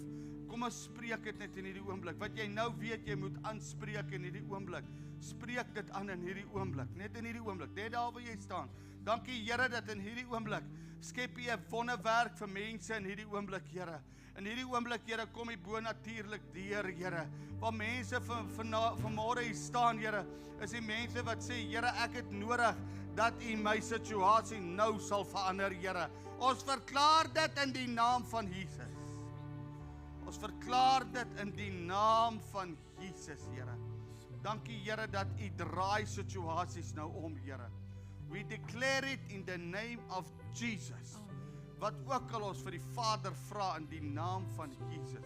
kom ons spreek dit net in hierdie oomblik. Wat jy nou weet jy moet aanspreek in hierdie oomblik, spreek dit aan in hierdie oomblik, net in hierdie oomblik, net daar waar jy staan. Dankie Here dat in hierdie oomblik skep U 'n wonderwerk vir mense in hierdie oomblik, Here. In hierdie oomblik, Here, kom U bonatuurlik deur, Here. Waar mense vanmôre hier staan, Here, is die mense wat sê, Here, ek het nodig dat U my situasie nou sal verander, Here. Ons verklaar dit in die naam van Jesus. Ons verklaar dit in die naam van Jesus, Here. Dankie, Here, dat U draai situasies nou om, Here. We declare it in the name of Jesus. Wat ook al ons vir die Vader vra in die naam van Jesus,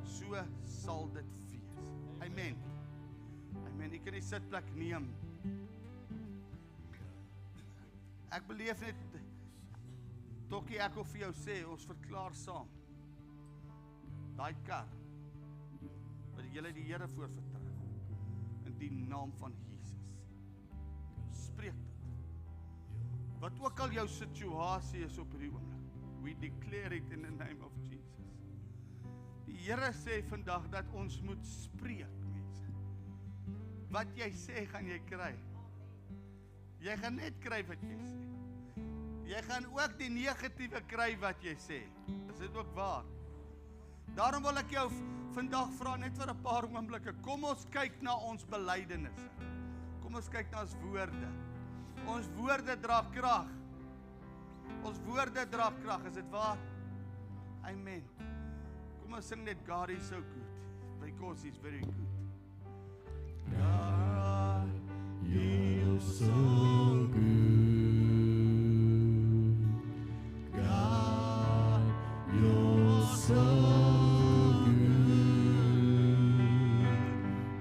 so sal dit wees. Amen. Amen. Ek kan die sitplek neem. Ek beleef net, Tokkie, ek wil vir jou sê, ons verklaar saam. Daai kar, wat julle die Here voorvertrou, in die naam van Jesus. Spreek dit. Wat ook al jou situasie is op hierdie oomblik, we declare it in the name of Jesus. Die Here sê vandag dat ons moet spreek, mense. Wat jy sê, gaan jy kry. Jy gaan net kry wat jy sê. Jy gaan ook die negatiewe kry wat jy sê. Is dit ook waar? Daarom wil ek jou vandag vra, net vir 'n paar oomblikke, kom ons kyk na ons belydenisse. Kom ons kyk na ons woorde. Ons woorde dra krag. Ons woorde dra krag, is dit waar? Amen. Kom ons sing net, God is so good, because He's very good. God You're so good. God, you're so good.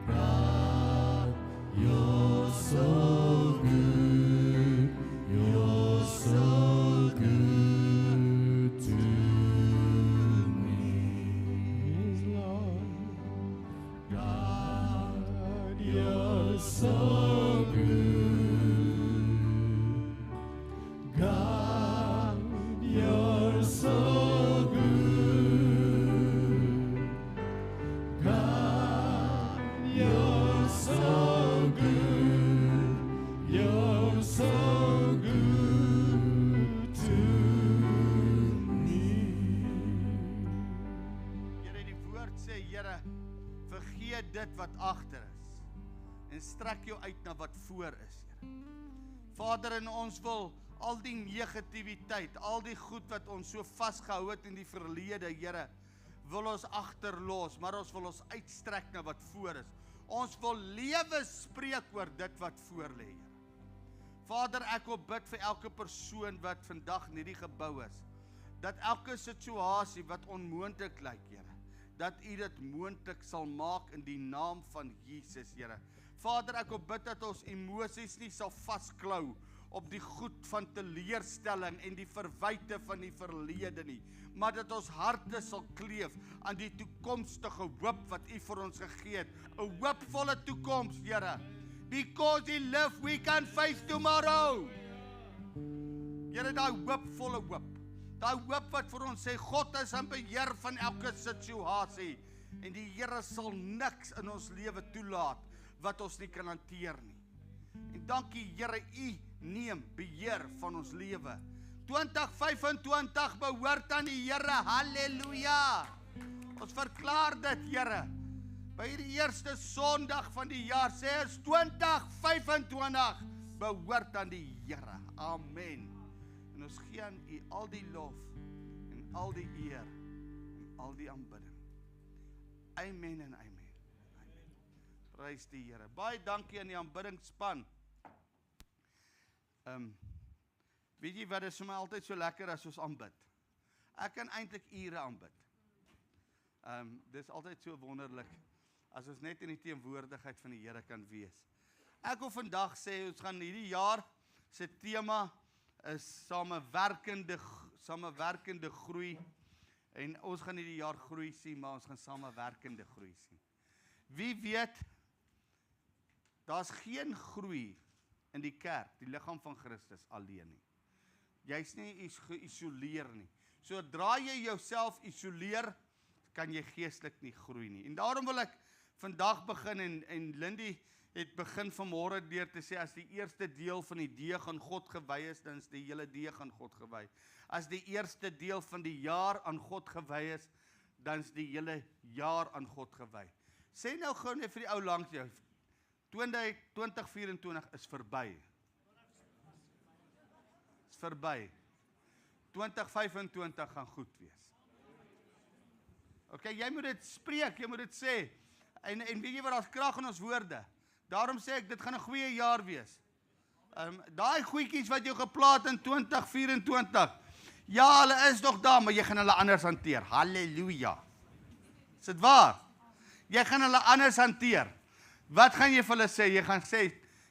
God, you're so good. You're so good to me. Lord. God, you're so good. God, you're so good. God, you're so good. You're so good to me. Here, die woord sê, Here, vergeet dit wat agter is en strek jou uit na wat voor is, Here. Vader, en ons wil al die negativiteit, al die goed wat ons so vasgehou het in die verlede, Here, wil ons agterlos, maar ons wil ons uitstrek na wat voor is. Ons wil lewe spreek oor dit wat voor lê, Here. Vader, ek wil bid vir elke persoon wat vandag in hierdie gebou is. dat elke situasie wat onmoontlik lyk, Here, dat U dit moontlik sal maak in die naam van Jesus, Here. Vader, ek wil bid dat ons emosies nie sal vasklou op die goed van teleurstelling en die verwyte van die verlede nie, maar dat ons harte sal kleef aan die toekomstige hoop wat U vir ons gegee het, 'n hoopvolle toekoms, Here. Because we live, we can face tomorrow. Here, daai hoopvolle hoop. Daai hoop wat vir ons sê, God is in beheer van elke situasie. En die Here sal niks in ons lewe toelaat wat ons nie kan hanteer nie. En dankie Here, U neem beheer van ons lewe. 2025 behoort aan die Here. Halleluja. Ons verklaar dit, Here. By die eerste Sondag van die jaar sê ons 2025 behoort aan die Here. Amen. En ons gee aan U al die lof en al die eer en al die aanbidding. Amen en amen. Amen. Prys die Here. Baie dankie aan die aanbiddingsspan. Weet jy wat, is vir my altyd so lekker as ons aanbid. Ek kan eintlik ure aanbid. Dis altyd so wonderlik as ons net in die teenwoordigheid van die Here kan wees. Ek wil vandag sê, ons gaan hierdie jaar se tema is samewerkende groei. En ons gaan hierdie jaar groei sien, maar ons gaan samewerkende groei sien. Wie weet, daar's geen groei in die kerk, die liggaam van Christus alleen nie. Jy's nie geïsoleer nie. Sodra jy jouself isoleer, kan jy geestelik nie groei nie. En daarom wil ek vandag begin en Lindy het begin vanmôre deur te sê, as die eerste deel van die deeg aan God gewy is, dan is die hele deeg aan God gewy. As die eerste deel van die jaar aan God gewy is, dan is die hele jaar aan God gewy. Sê nou gou net vir die ou langs jou, 2024 is verby. Is verby. 2025 gaan goed wees. Okay, jy moet dit spreek, jy moet dit sê. En weet jy wat, daar's krag in ons woorde. Daarom sê ek, dit gaan 'n goeie jaar wees. Daai goedjies wat jy geplaat in 2024, ja, hulle is nog daar, maar jy gaan hulle anders hanteer. Halleluja. Is dit waar? Jy gaan hulle anders hanteer. Wat gaan jy vir hulle sê?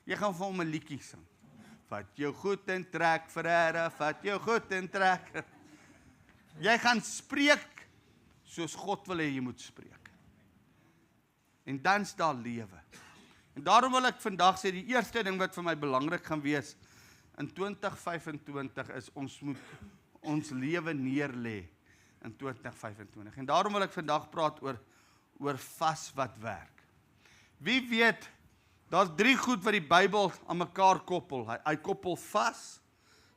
Jy gaan vir hom 'n liedjie sing. Vat jou goed en trek, Here, vat jou goed en trek. Jy gaan spreek soos God wil hê jy moet spreek. En dan is daar lewe. En daarom wil ek vandag sê, die eerste ding wat vir my belangrik gaan wees in 2025 is, ons moet ons lewe neerlê in 2025. En daarom wil ek vandag praat oor vas wat werk. Wie weet, daar's 3 goed wat die Bybel aan mekaar koppel. Hy koppel vas,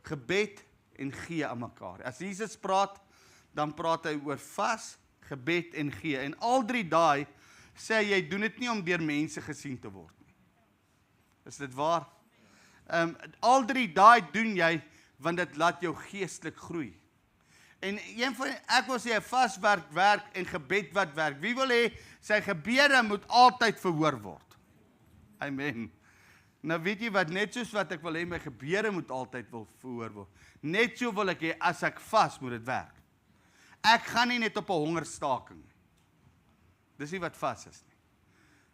gebed en gee aan mekaar. As Jesus praat, dan praat hy oor vas, gebed en gee. En al 3 daai sê jy doen dit nie om deur mense gesien te word nie. Is dit waar? Al 3 daai doen jy want dit laat jou geestelik groei. En ek wil sê, vas werk en gebed wat werk. Wie wil hê sy gebede moet altyd verhoor word? Amen. Nou weet jy wat, net soos wat ek wil hê my gebede moet altyd verhoor word. Net so wil ek hê as ek vas moet dit werk. Ek gaan nie net op 'n hongerstaking. Dis nie wat vas is nie.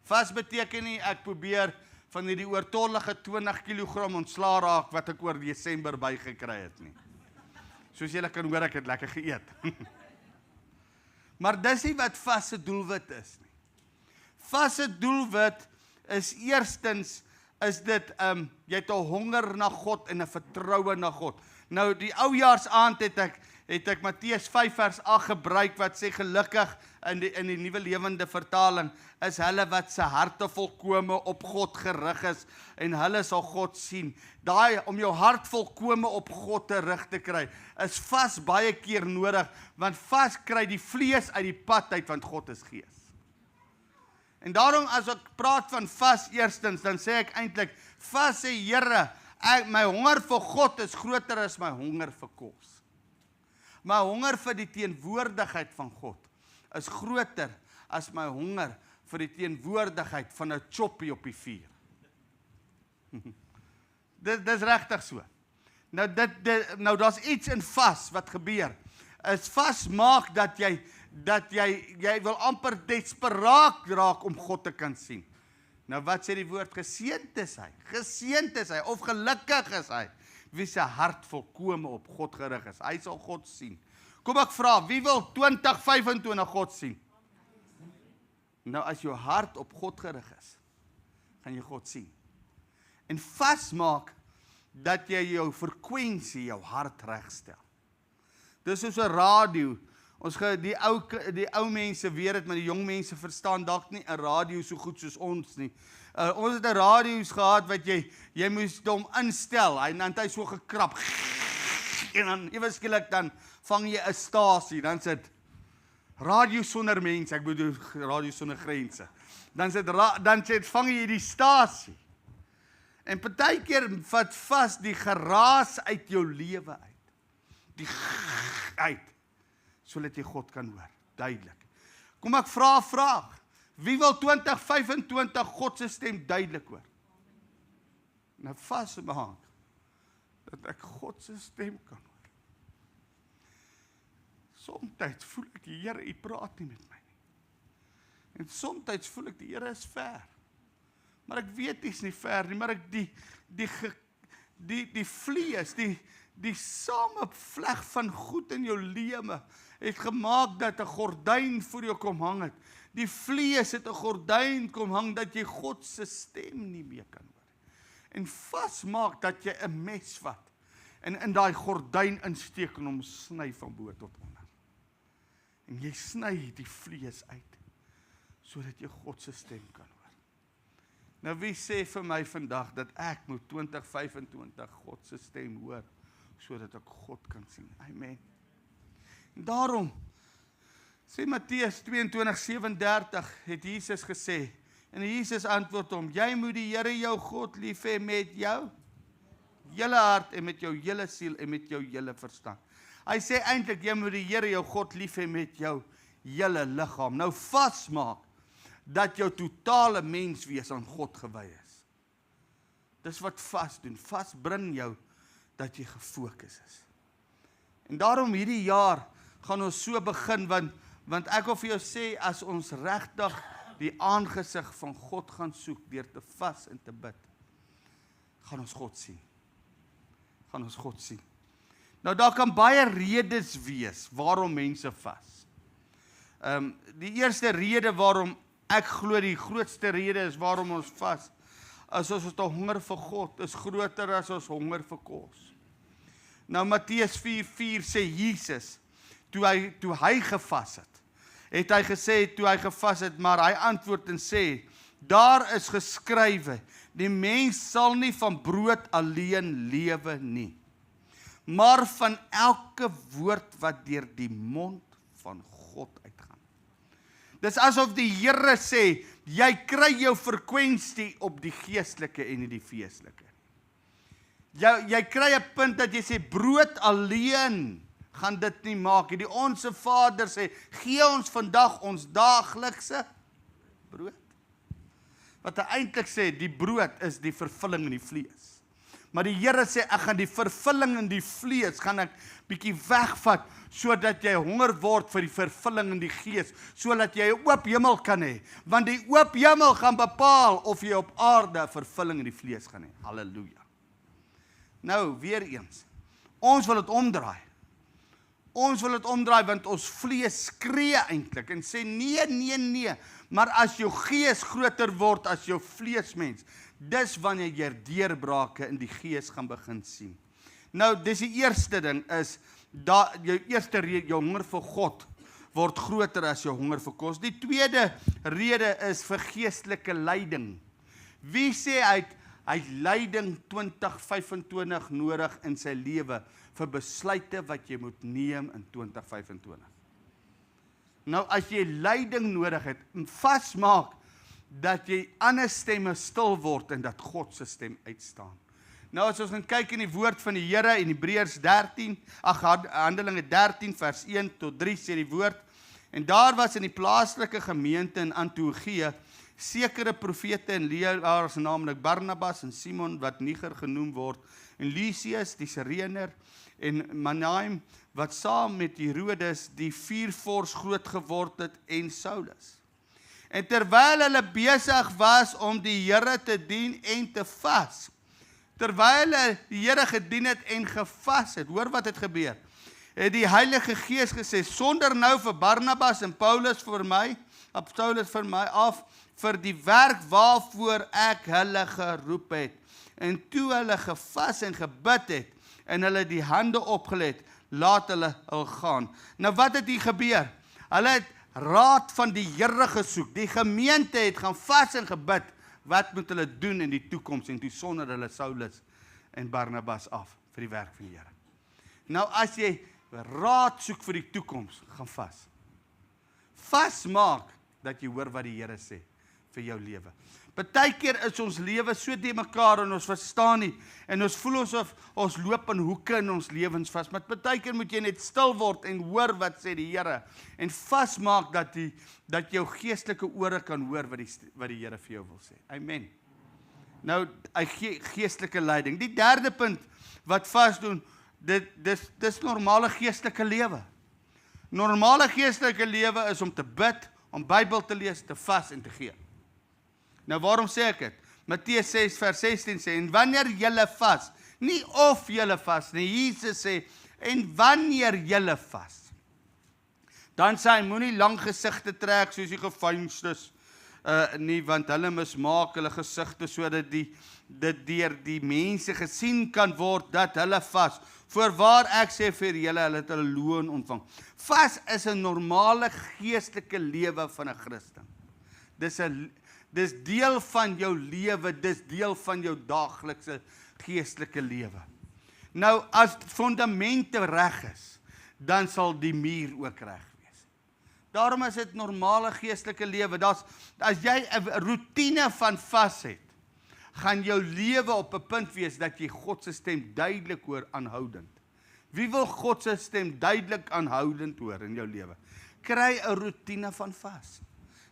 Vas beteken nie ek probeer van hierdie oortollige 20 kg ontslaa raak wat ek oor Desember bygekry het nie. Soos julle kan hoor, ek het lekker geëet. Maar dis nie wat vas se doelwit is nie. Vas se doelwit is eerstens, is dit, jy het 'n honger na God en 'n vertroue na God. Nou, die oujaarsaand het ek Matteus 5 vers 8 gebruik wat sê, gelukkig in die Nuwe Lewende Vertaling is hulle wat se harte volkome op God gerig is en hulle sal God sien. Daai om jou hart volkome op God te rig te kry, is vas baie keer nodig, want vas kry die vlees uit die pad uit, want God is gees. En daarom as ek praat van vas eerstens, dan sê ek eintlik, vas sê Here, my honger vir God is groter as my honger vir kos. My honger vir die teenwoordigheid van God is groter as my honger vir die teenwoordigheid van 'n choppie op die vuur. Dis regtig so. Nou daar's iets in vas wat gebeur. is vasmaak dat jy wil amper desperaat raak om God te kan sien. Nou wat sê die woord? Geseënd is hy, of gelukkig is hy, wie sy hart volkome op God gerig is. Hy sal God sien. Kom ek vra, wie wil 2025 God sien? Nou as jou hart op God gerig is, gaan jy God sien. En vasmaak dat jy jou frekwensie, jou hart regstel. Dis soos 'n radio. Die ou mense weet dit, maar die jong mense verstaan dalk nie 'n radio so goed soos ons nie. Ons het 'n radio's gehad wat jy moes hom instel, en dan het hy so gekrap, en dan ewe skielik dan vang jy 'n stasie, dan sit radio sonder mense, ek bedoel radio sonder grense. Dan vang jy die stasie. En partykeer vat vas die geraas uit jou lewe uit. Die uit. Sodat jy God kan hoor. Duidelik. Kom ek vra 'n vraag. Wie wil 2025 God se stem duidelik hoor? Nou vasmaak dat ek God se stem kan hoor. Somtyds voel ek die Here, U praat nie met my nie. En somtyds voel ek die Here is ver. Maar ek weet hy's nie ver nie, maar ek die vlees, die samevleg van goed in jou lewe het gemaak dat 'n gordyn voor jou kom hang het. Die vlees het 'n gordyn kom hang dat jy God se stem nie meer kan hoor. En vasmaak dat jy 'n mes vat en in daai gordyn insteek en hom sny van bo tot onder. En jy sny die vlees uit sodat jy God se stem kan hoor. Nou wie sê vir my vandag dat ek moet 2025 God se stem hoor sodat ek God kan sien? Amen. En daarom sê Matteus 22:37 het Jesus gesê, en Jesus antwoord hom, jy moet die Here jou God lief hê met jou hele hart en met jou hele siel en met jou hele verstand. Hy sê eintlik jy moet die Here jou God lief hê met jou hele liggaam. Nou vasmaak dat jou totale menswees aan God gewy is. Dis wat vas doen. Vas bring jou dat jy gefokus is. En daarom hierdie jaar gaan ons so begin, want ek wil vir jou sê, as ons regtig die aangesig van God gaan soek, deur te vas en te bid, gaan ons God sien. Nou daar kan baie redes wees, waarom mense vas. Die eerste rede waarom, ek glo die grootste rede is waarom ons vas, is ons honger vir God, is groter as ons honger vir kos. Nou Matteus 4:4 sê Jesus, toe hy gevas het hy gesê, toe hy gevas het, maar hy antwoord en sê, daar is geskrywe, die mens sal nie van brood alleen lewe nie, maar van elke woord wat deur die mond van God uitgaan. Dis asof die Here sê, jy kry jou frekwensie op die geestelike en nie die vleeslike. Jy kry 'n punt dat jy sê, brood alleen gaan dit nie maak. Die Onse Vader sê, gee ons vandag ons daaglikse brood. Wat hy eintlik sê, die brood is die vervulling in die vlees. Maar die Here sê, ek gaan die vervulling in die vlees, gaan ek bietjie wegvat, sodat jy honger word vir die vervulling in die gees, sodat jy 'n oop hemel kan hê. Want die oop hemel gaan bepaal of jy op aarde vervulling in die vlees gaan hê. Halleluja. Nou, weer eens, ons wil dit omdraai. Want ons vlees skree eintlik en sê nee, maar as jou gees groter word as jou vleesmens, dis wanneer jy deurbrake in die gees gaan begin sien. Nou, dis die eerste ding is, jou eerste rede, jou honger vir God, word groter as jou honger vir kos. Die tweede rede is vir geestelike lyding. Wie sê hy het lyding 2025 nodig in sy lewe, vir besluite wat jy moet neem in 2025. Nou as jy lyding nodig het, vasmaak dat jy ander stemme stil word en dat God se stem uitstaan. Nou as ons gaan kyk in die woord van die Here in Hebreërs 13, Handelinge 13 vers 1 tot 3 sê die woord, en daar was in die plaaslike gemeente in Antiochië sekere profete en leraars, naamlik Barnabas en Simon wat Niger genoem word, en Lysias die Sirener en Manaim wat saam met Herodes die viervors groot geword het en Saulus. En terwyl hulle besig was om die Here te dien en te vas, terwyl hulle die Here gedien het en gevas het, hoor wat het gebeur, het die Heilige Gees gesê, sonder nou vir Barnabas en Paulus vir my af, vir die werk waarvoor ek hulle geroep het. En toe hulle gevas en gebid het, en hulle die hande opgelet, laat hulle gaan. Nou wat het hier gebeur? Hulle het raad van die Here gesoek. Die gemeente het gaan vas en gebid. Wat moet hulle doen in die toekoms? En toe sonder hulle Saulus en Barnabas af vir die werk van die Here. Nou as jy raad soek vir die toekoms, gaan vas. Vas maak dat jy hoor wat die Here sê vir jou lewe. Partykeer is ons lewe so te mekaar en ons verstaan nie en ons voel of ons loop in hoeke in ons lewens vas, maar partykeer moet jy net stil word en hoor wat sê die Here en vasmaak dat jou geestelike ore kan hoor wat die Here vir jou wil sê. Amen. Nou, geestelike leiding. Die derde punt wat vas doen, dis normale geestelike lewe. Normale geestelike lewe is om te bid, om Bybel te lees, te vas en te gee. Nou waarom sê ek dit? Matteus 6 vers 16 sê, en wanneer julle vas, nie of julle vas nie, Jesus sê, en wanneer julle vas, dan sê hy, moenie lang gesigte trek soos die geveinstes, nie, want hulle mismaak hulle gesigte sodat dit deur die mense gesien kan word dat hulle vas. Voorwaar ek sê vir julle, hulle het hulle loon ontvang. Vas is 'n normale geestelike lewe van 'n Christen. Dis deel van jou lewe, dis deel van jou daaglikse geestelike lewe. Nou, as fundamente reg is, dan sal die muur ook reg wees. Daarom is dit normale geestelike lewe. As jy 'n roetine van vas het, gaan jou lewe op 'n punt wees dat jy God se stem duidelik hoor aanhoudend. Wie wil God se stem duidelik aanhoudend hoor in jou lewe? Kry 'n roetine van vas.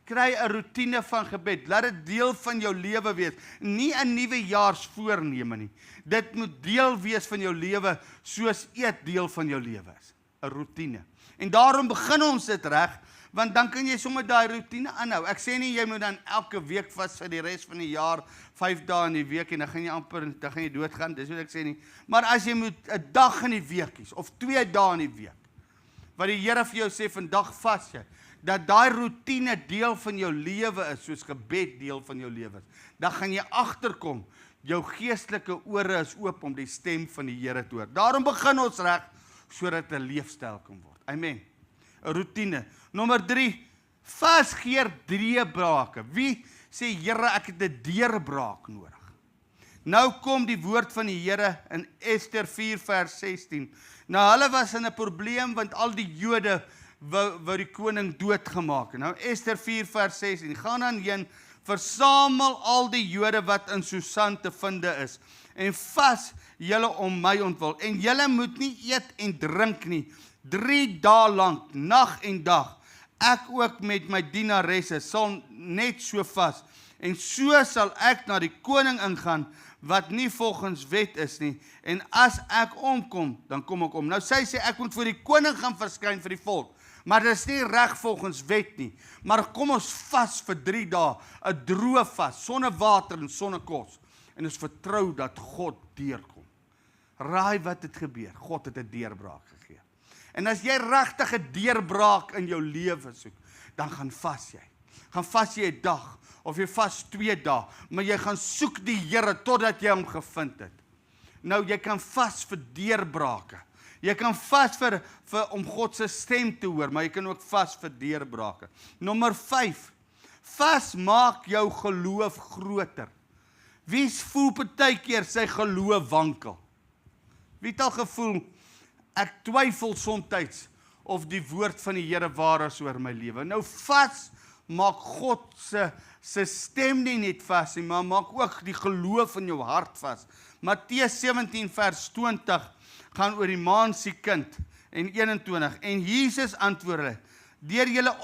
Kry 'n roetine van gebed. Laat dit deel van jou lewe wees. Nie 'n nuwejaarsvoorneme nie. Dit moet deel wees van jou lewe soos eet deel van jou lewe is. 'n Roetine. En daarom begin ons dit reg, want dan kan jy sommer daai roetine aanhou. Ek sê nie jy moet dan elke week vas vir die res van die jaar, 5 dae in die week en dan gaan jy doodgaan, dis wat ek sê nie. Maar as jy moet 'n dag in die week kies of 2 dae in die week, wat die Here vir jou sê vandag vas jy, dat daai roetine deel van jou lewe is, soos gebed deel van jou lewe is, dan gaan jy agterkom, jou geestelike ore is oop om die stem van die Here te hoor. Daarom begin ons reg, sodat 'n leefstyl kan word. Amen. 'n Roetine. Nommer 3, vas gee deurbrake. Wie sê, Here, ek het 'n deurbraak nodig? Nou kom die woord van die Here in Ester 4 vers 16. Nou hulle was in 'n probleem, want al die Jode wou die koning doodgemaak. Nou Ester 4 vers 16, gaan dan heen, versamel al die Jode wat in Susan te vinde is, en vas julle om my ontwil, en julle moet nie eet en drink nie, 3 dae lank, nag en dag, ek ook met my dienaresse sal net so vas, en so sal ek na die koning ingaan, wat nie volgens wet is nie, en as ek omkom, dan kom ek om. Nou sy sê, ek moet voor die koning gaan verskyn vir die volk, maar dit is nie reg volgens wet nie, maar kom ons vas vir 3 dae, 'n droë vas, sonder water en sonder kos, en ons vertrou dat God deurkom. Raai wat het gebeur, God het 'n deurbraak gegee. En as jy regtig 'n deurbraak in jou lewe soek, dan gaan vas jy. Gaan vas jy 'n dag, of jy vas 2 dae, maar jy gaan soek die Here totdat jy hom gevind het. Nou, jy kan vas vir deurbrake. Jy kan vas vir om God se stem te hoor, maar jy kan ook vas vir deurbrake. Nommer 5, vas maak jou geloof groter. Wie voel partykeer sy geloof wankel? Wie het al gevoel, ek twyfel soms of die woord van die Here waar is oor my lewe. Nou vas maak God se stem nie net vas nie, maar maak ook die geloof in jou hart vas. Matteus 17 vers 20 gaan oor die maansie kind en 21. En Jesus antwoord, deur julle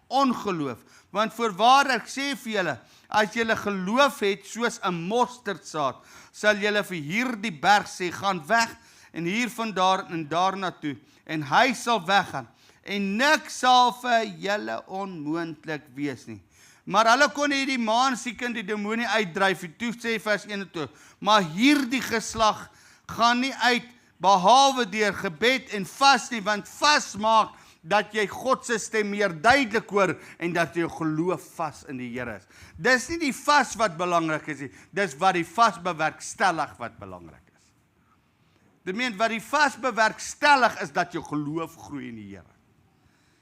ongeloof. Want voorwaar ek sê vir julle, as julle geloof het soos 'n mosterdsaad, sal julle vir hierdie berg sê, gaan weg en hier vandaan en daarna toe, en hy sal weggaan, en niks sal vir julle onmoontlik wees nie. Maar hulle kon nie die maansiek en die demonie uitdryf, en toe sê vers 21, maar hierdie geslag gaan nie uit, behalwe deur gebed en vas nie, want vas maak dat jy God se stem meer duidelik hoor, en dat jy geloof vas in die Here is. Dis nie die vas wat belangrik is nie, dis wat die vas bewerkstellig wat belangrik is. Dit meen, wat die vas bewerkstellig is, dat jou geloof groei in die Here.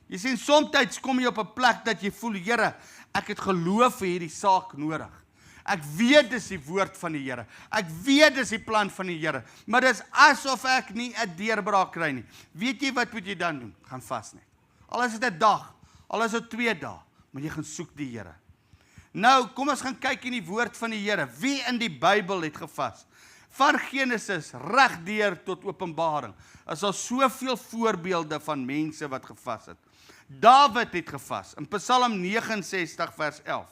Jy sien, soms kom jy op 'n plek dat jy voel, Here, ek het geloof vir hierdie saak nodig. Ek weet dis die woord van die Here. Ek weet dis die plan van die Here. Maar dis asof ek nie 'n deurbraak kry nie. Weet jy wat moet jy dan doen? Gaan vas net. Al is dit 'n dag, al is dit 2 dae, maar jy gaan soek die Here. Nou, kom ons gaan kyk in die woord van die Here. Wie in die Bybel het gevas? Van Genesis reg deur tot Openbaring. Is daar soveel voorbeelde van mense wat gevas het. Dawid het gevas in Psalm 69 vers 11.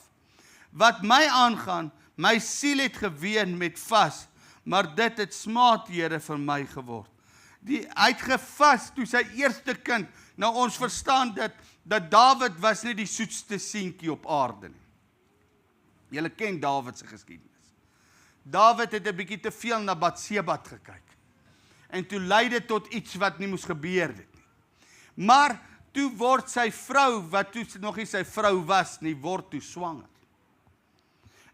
Wat my aangaan, my siel het geween met vas, maar dit het smaadhede vir my geword. Hy het gevas toe sy eerste kind, nou ons verstaan dat Dawid was nie die soetste seentjie op aarde nie. Julle ken Dawid se geskiedenis. Dawid het 'n bietjie te veel na Batseba gekyk. En toe lei dit tot iets wat nie moes gebeur het nie. Maar toe word sy vrou, wat toe nog nie sy vrou was nie, word toe swanger.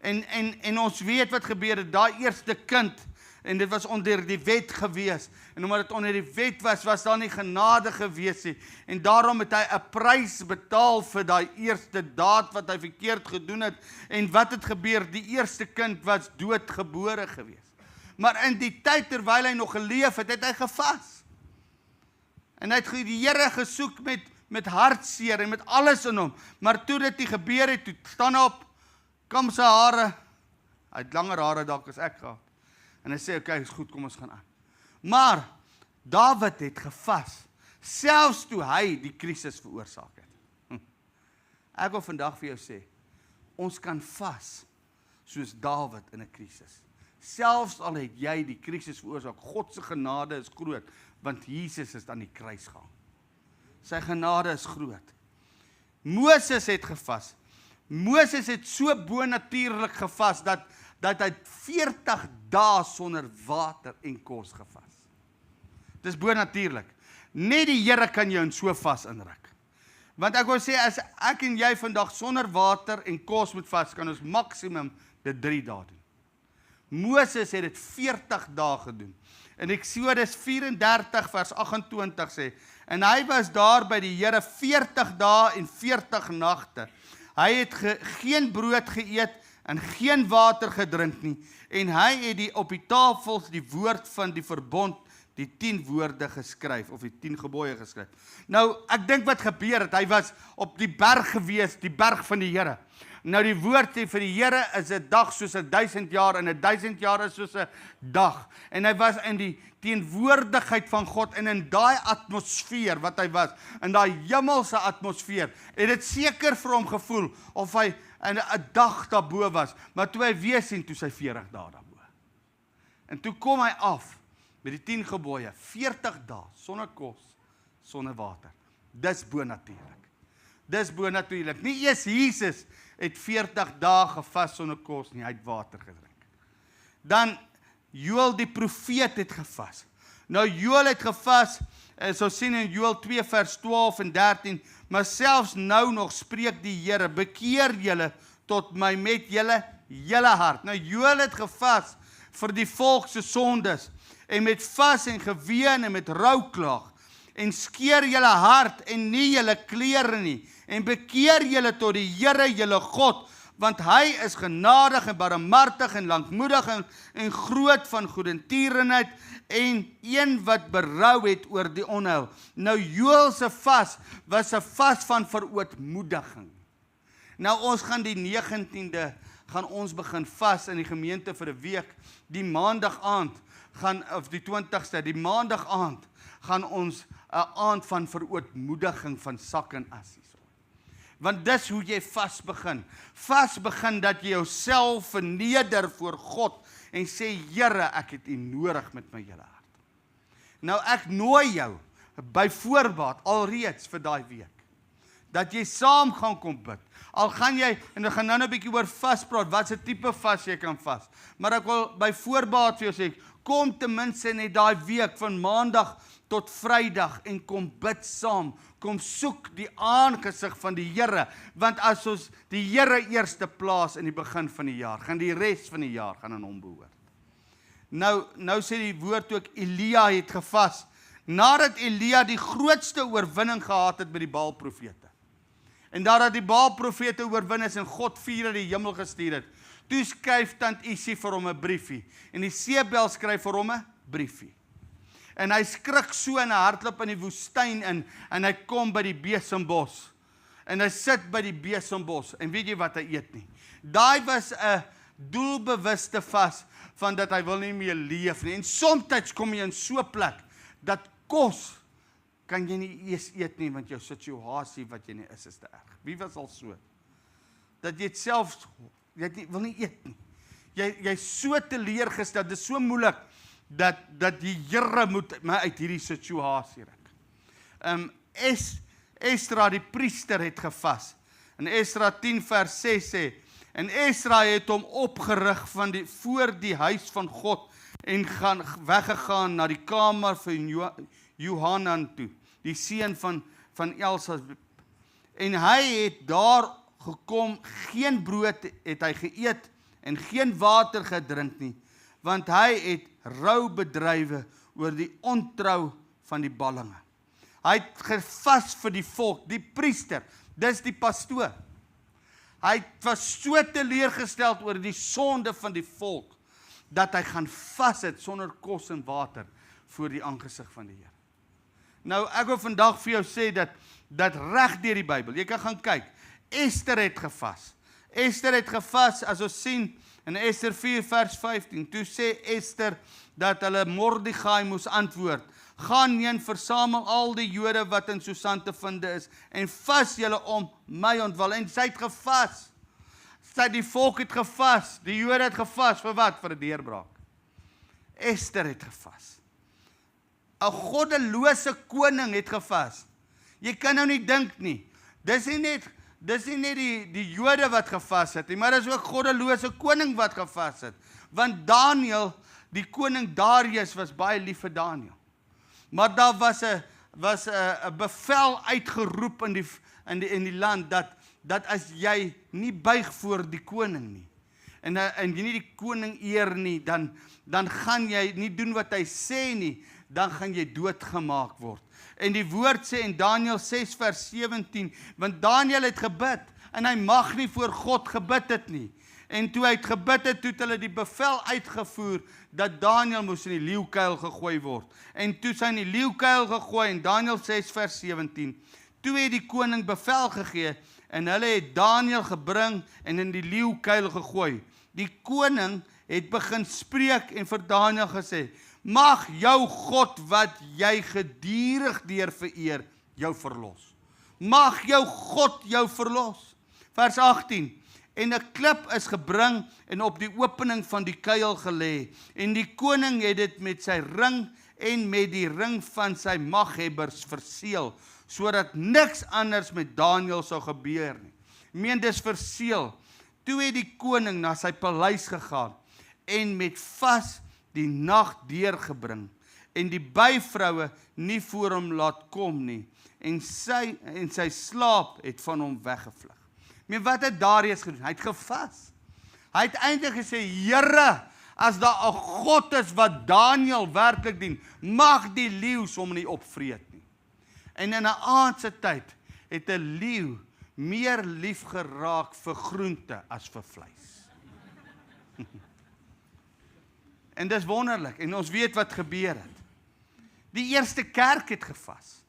En ons weet wat gebeur het, daai eerste kind, en dit was onder die wet gewees, en omdat dit onder die wet was daar nie genade gewees nie, en daarom het hy 'n prys betaal vir daai eerste daad wat hy verkeerd gedoen het, en wat het gebeur, die eerste kind was doodgebore gewees. Maar in die tyd terwyl hy nog geleef het, het hy gevas. En hy het die Here gesoek met hartseer en met alles in hom, maar toe dit nie gebeur het, toe staan hy op, kam sy hare, hy het langer hare dalk as ek gehad, en hy sê, okay, is goed, kom ons gaan aan. Maar, Dawid het gevas, selfs toe hy die krisis veroorsaak het. Ek wil vandag vir jou sê, ons kan vas, soos Dawid in 'n krisis. Selfs al het jy die krisis veroorsaak, God se genade is groot, want Jesus is aan die kruis gegaan. Sy genade is groot. Moses het gevas. Moses het so bonatuurlik gevas, dat hy 40 dae sonder water en kos gevas. Dis bonatuurlik. Net die Here kan jou in so vas inruk. Want ek wil sê, as ek en jy vandag sonder water en kos moet vas, kan ons maksimum dit 3 dae doen. Moses het dit 40 dae gedoen. In Eksodus 34 vers 28 sê, en hy was daar by die Here 40 dae en 40 nagte. Hy het geen brood geëet en geen water gedrink nie, en hy het op die tafels die woord van die verbond, die 10 woorde geskryf, of die 10 gebooie geskryf. Nou, ek dink wat gebeur het, hy was op die berg gewees, die berg van die Here. Nou die woord sê vir die Here is 'n dag soos 1000 jaar, en 1000 jaar is soos 'n dag. En hy was in die teenwoordigheid van God, en in daai atmosfeer wat hy was, in daai hemelse atmosfeer, het dit seker vir hom gevoel, of hy in 'n dag daarbo was, maar toe hy weer sien, toe sy 40 dae daarbo. En toe kom hy af, met die 10 gebooie, 40 dae, sonder kos, sonder water. Dis bonatuurlik. Dis bonatuurlik. Nie eers Jesus het 40 dae gevas sonder kos nie, hy het water gedrink. Dan Joël die profeet het gevas. Nou Joël het gevas, so sien in Joël 2 vers 12 en 13, maar selfs nou nog spreek die Here, bekeer julle tot my met julle hele hart. Nou Joël het gevas vir die volk se sondes, en met vas en geween en met rouklaag, en skeer julle hart en nie julle klere nie, en bekeer julle tot die Here julle God, want hy is genadig en barmhartig en lankmoedig en groot van goedertierenheid, en een wat berou het oor die onheil. Nou Joël se vas was 'n vas van verootmoediging. Nou ons gaan die 19de gaan ons begin vas in die gemeente vir 'n week. Die maandag aand of die 20ste, die maandag aand gaan ons 'n aand van verootmoediging van sak en as. Want dis hoe jy vas begin. Vas begin dat jy jouself verneder voor God en sê, Here, ek het U nodig met my hele hart. Nou ek nooi jou, by voorbaat, alreeds vir daai week, dat jy saam gaan kom bid. Al gaan jy, en ek gaan nou 'n bietjie oor vas praat, wat se tipe vas jy kan vas. Maar ek wil by voorbaat vir jou sê, kom ten minste net daai week van maandag tot Vrydag en kom bid saam. Kom soek die aangesig van die Here, want as ons die Here eerste plaas in die begin van die jaar, gaan die res van die jaar gaan aan hom behoort. Nou sê die woord ook, Elia het gevas, nadat Elia die grootste oorwinning gehad het met die Baal-profete. En nadat die Baal-profete oorwin is en God vuur uit die hemel gestuur het, toe skryf tant Isie vir hom 'n briefie, en die Sebel skryf vir hom 'n briefie. En hy skrik so en hy hardloop in die woestyn in, en hy kom by die besembos. En hy sit by die besembos, en weet jy wat hy eet nie? Daai was 'n doelbewuste vas, van dat hy wil nie meer leef nie. En soms kom jy in so 'n plek, dat kos kan jy nie eers eet nie, want jou situasie wat jy nie is te erg. Wie was al so? Dat jy self, jy wil nie eet nie. Jy so teleurgestel, dit is so moeilik, dat die Here moet my uit hierdie situasie ruk. Esdra die priester het gevas. In Esdra 10 vers 6 sê, en Esdra het hom opgerig voor die huis van God en weggegaan na die kamer van Johanan toe, die seun van Elsa. En hy het daar gekom, geen brood het hy geëet en geen water gedrink nie, want hy het rou bedrywe oor die ontrou van die ballinge. Hy het gevas vir die volk, die priester, dis die pastoor. Hy was so teleurgesteld oor die sonde van die volk, dat hy gaan vas het sonder kos en water voor die aangesig van die Here. Nou, ek wil vandag vir jou sê dat reg deur die Bybel, jy kan gaan kyk, Ester het gevas. Ester het gevas, as ons sien, in Ester 4 vers 15, toe sê Ester, dat hulle Mordegai moes antwoord, gaan heen, versamel al die Jode wat in Susan te vind is, en vas julle om my ontwil, en sy het gevas, die volk het gevas, die Jode het gevas, vir wat? Vir 'n deurbraak. Ester het gevas. 'n goddelose koning het gevas. Jy kan nou nie dink nie, dis nie net die Jode wat gevas het, maar dis ook goddelose koning wat gevas het, want Daniel, die koning Darius was baie lief vir Daniel. Maar daar was 'n bevel uitgeroep in die land, dat as jy nie buig voor die koning nie, en jy nie die koning eer nie, dan gaan jy nie doen wat hy sê nie, dan gaan jy doodgemaak word. En die woord sê in Daniel 6 vers 17, want Daniel het gebid, en hy mag nie voor God gebid het nie. En toe hy het gebid het, toe het hulle die bevel uitgevoer, dat Daniel moes in die leeukuil gegooi word. En toe sy in die leeukuil gegooi, in Daniel 6 vers 17, toe het die koning bevel gegee, en hulle het Daniel gebring, en in die leeukuil gegooi. Die koning het begin spreek, en vir Daniel gesê, mag jou God wat jy gedurig deur vereer, jou verlos. Mag jou God jou verlos. Vers 18, en 'n klip is gebring en op die opening van die kuil gelê, en die koning het dit met sy ring en met die ring van sy maghebbers verseël, sodat niks anders met Daniel sou gebeur nie. Meen dis verseël. Toe het die koning na sy paleis gegaan en met vas die nag deurgebring, en die byvroue nie voor hom laat kom nie, en sy slaap het van hom weggevlug. Maar wat het Darius gedoen? Hy het gevas. Hy het eintlik gesê, Here, as daar 'n God is wat Daniel werklik dien, mag die leeu's hom nie opvreet nie. En in 'n aand se tyd het 'n leeu meer lief geraak vir groente as vir vleis. En dis wonderlik, en ons weet wat gebeur het. Die eerste kerk het gevas.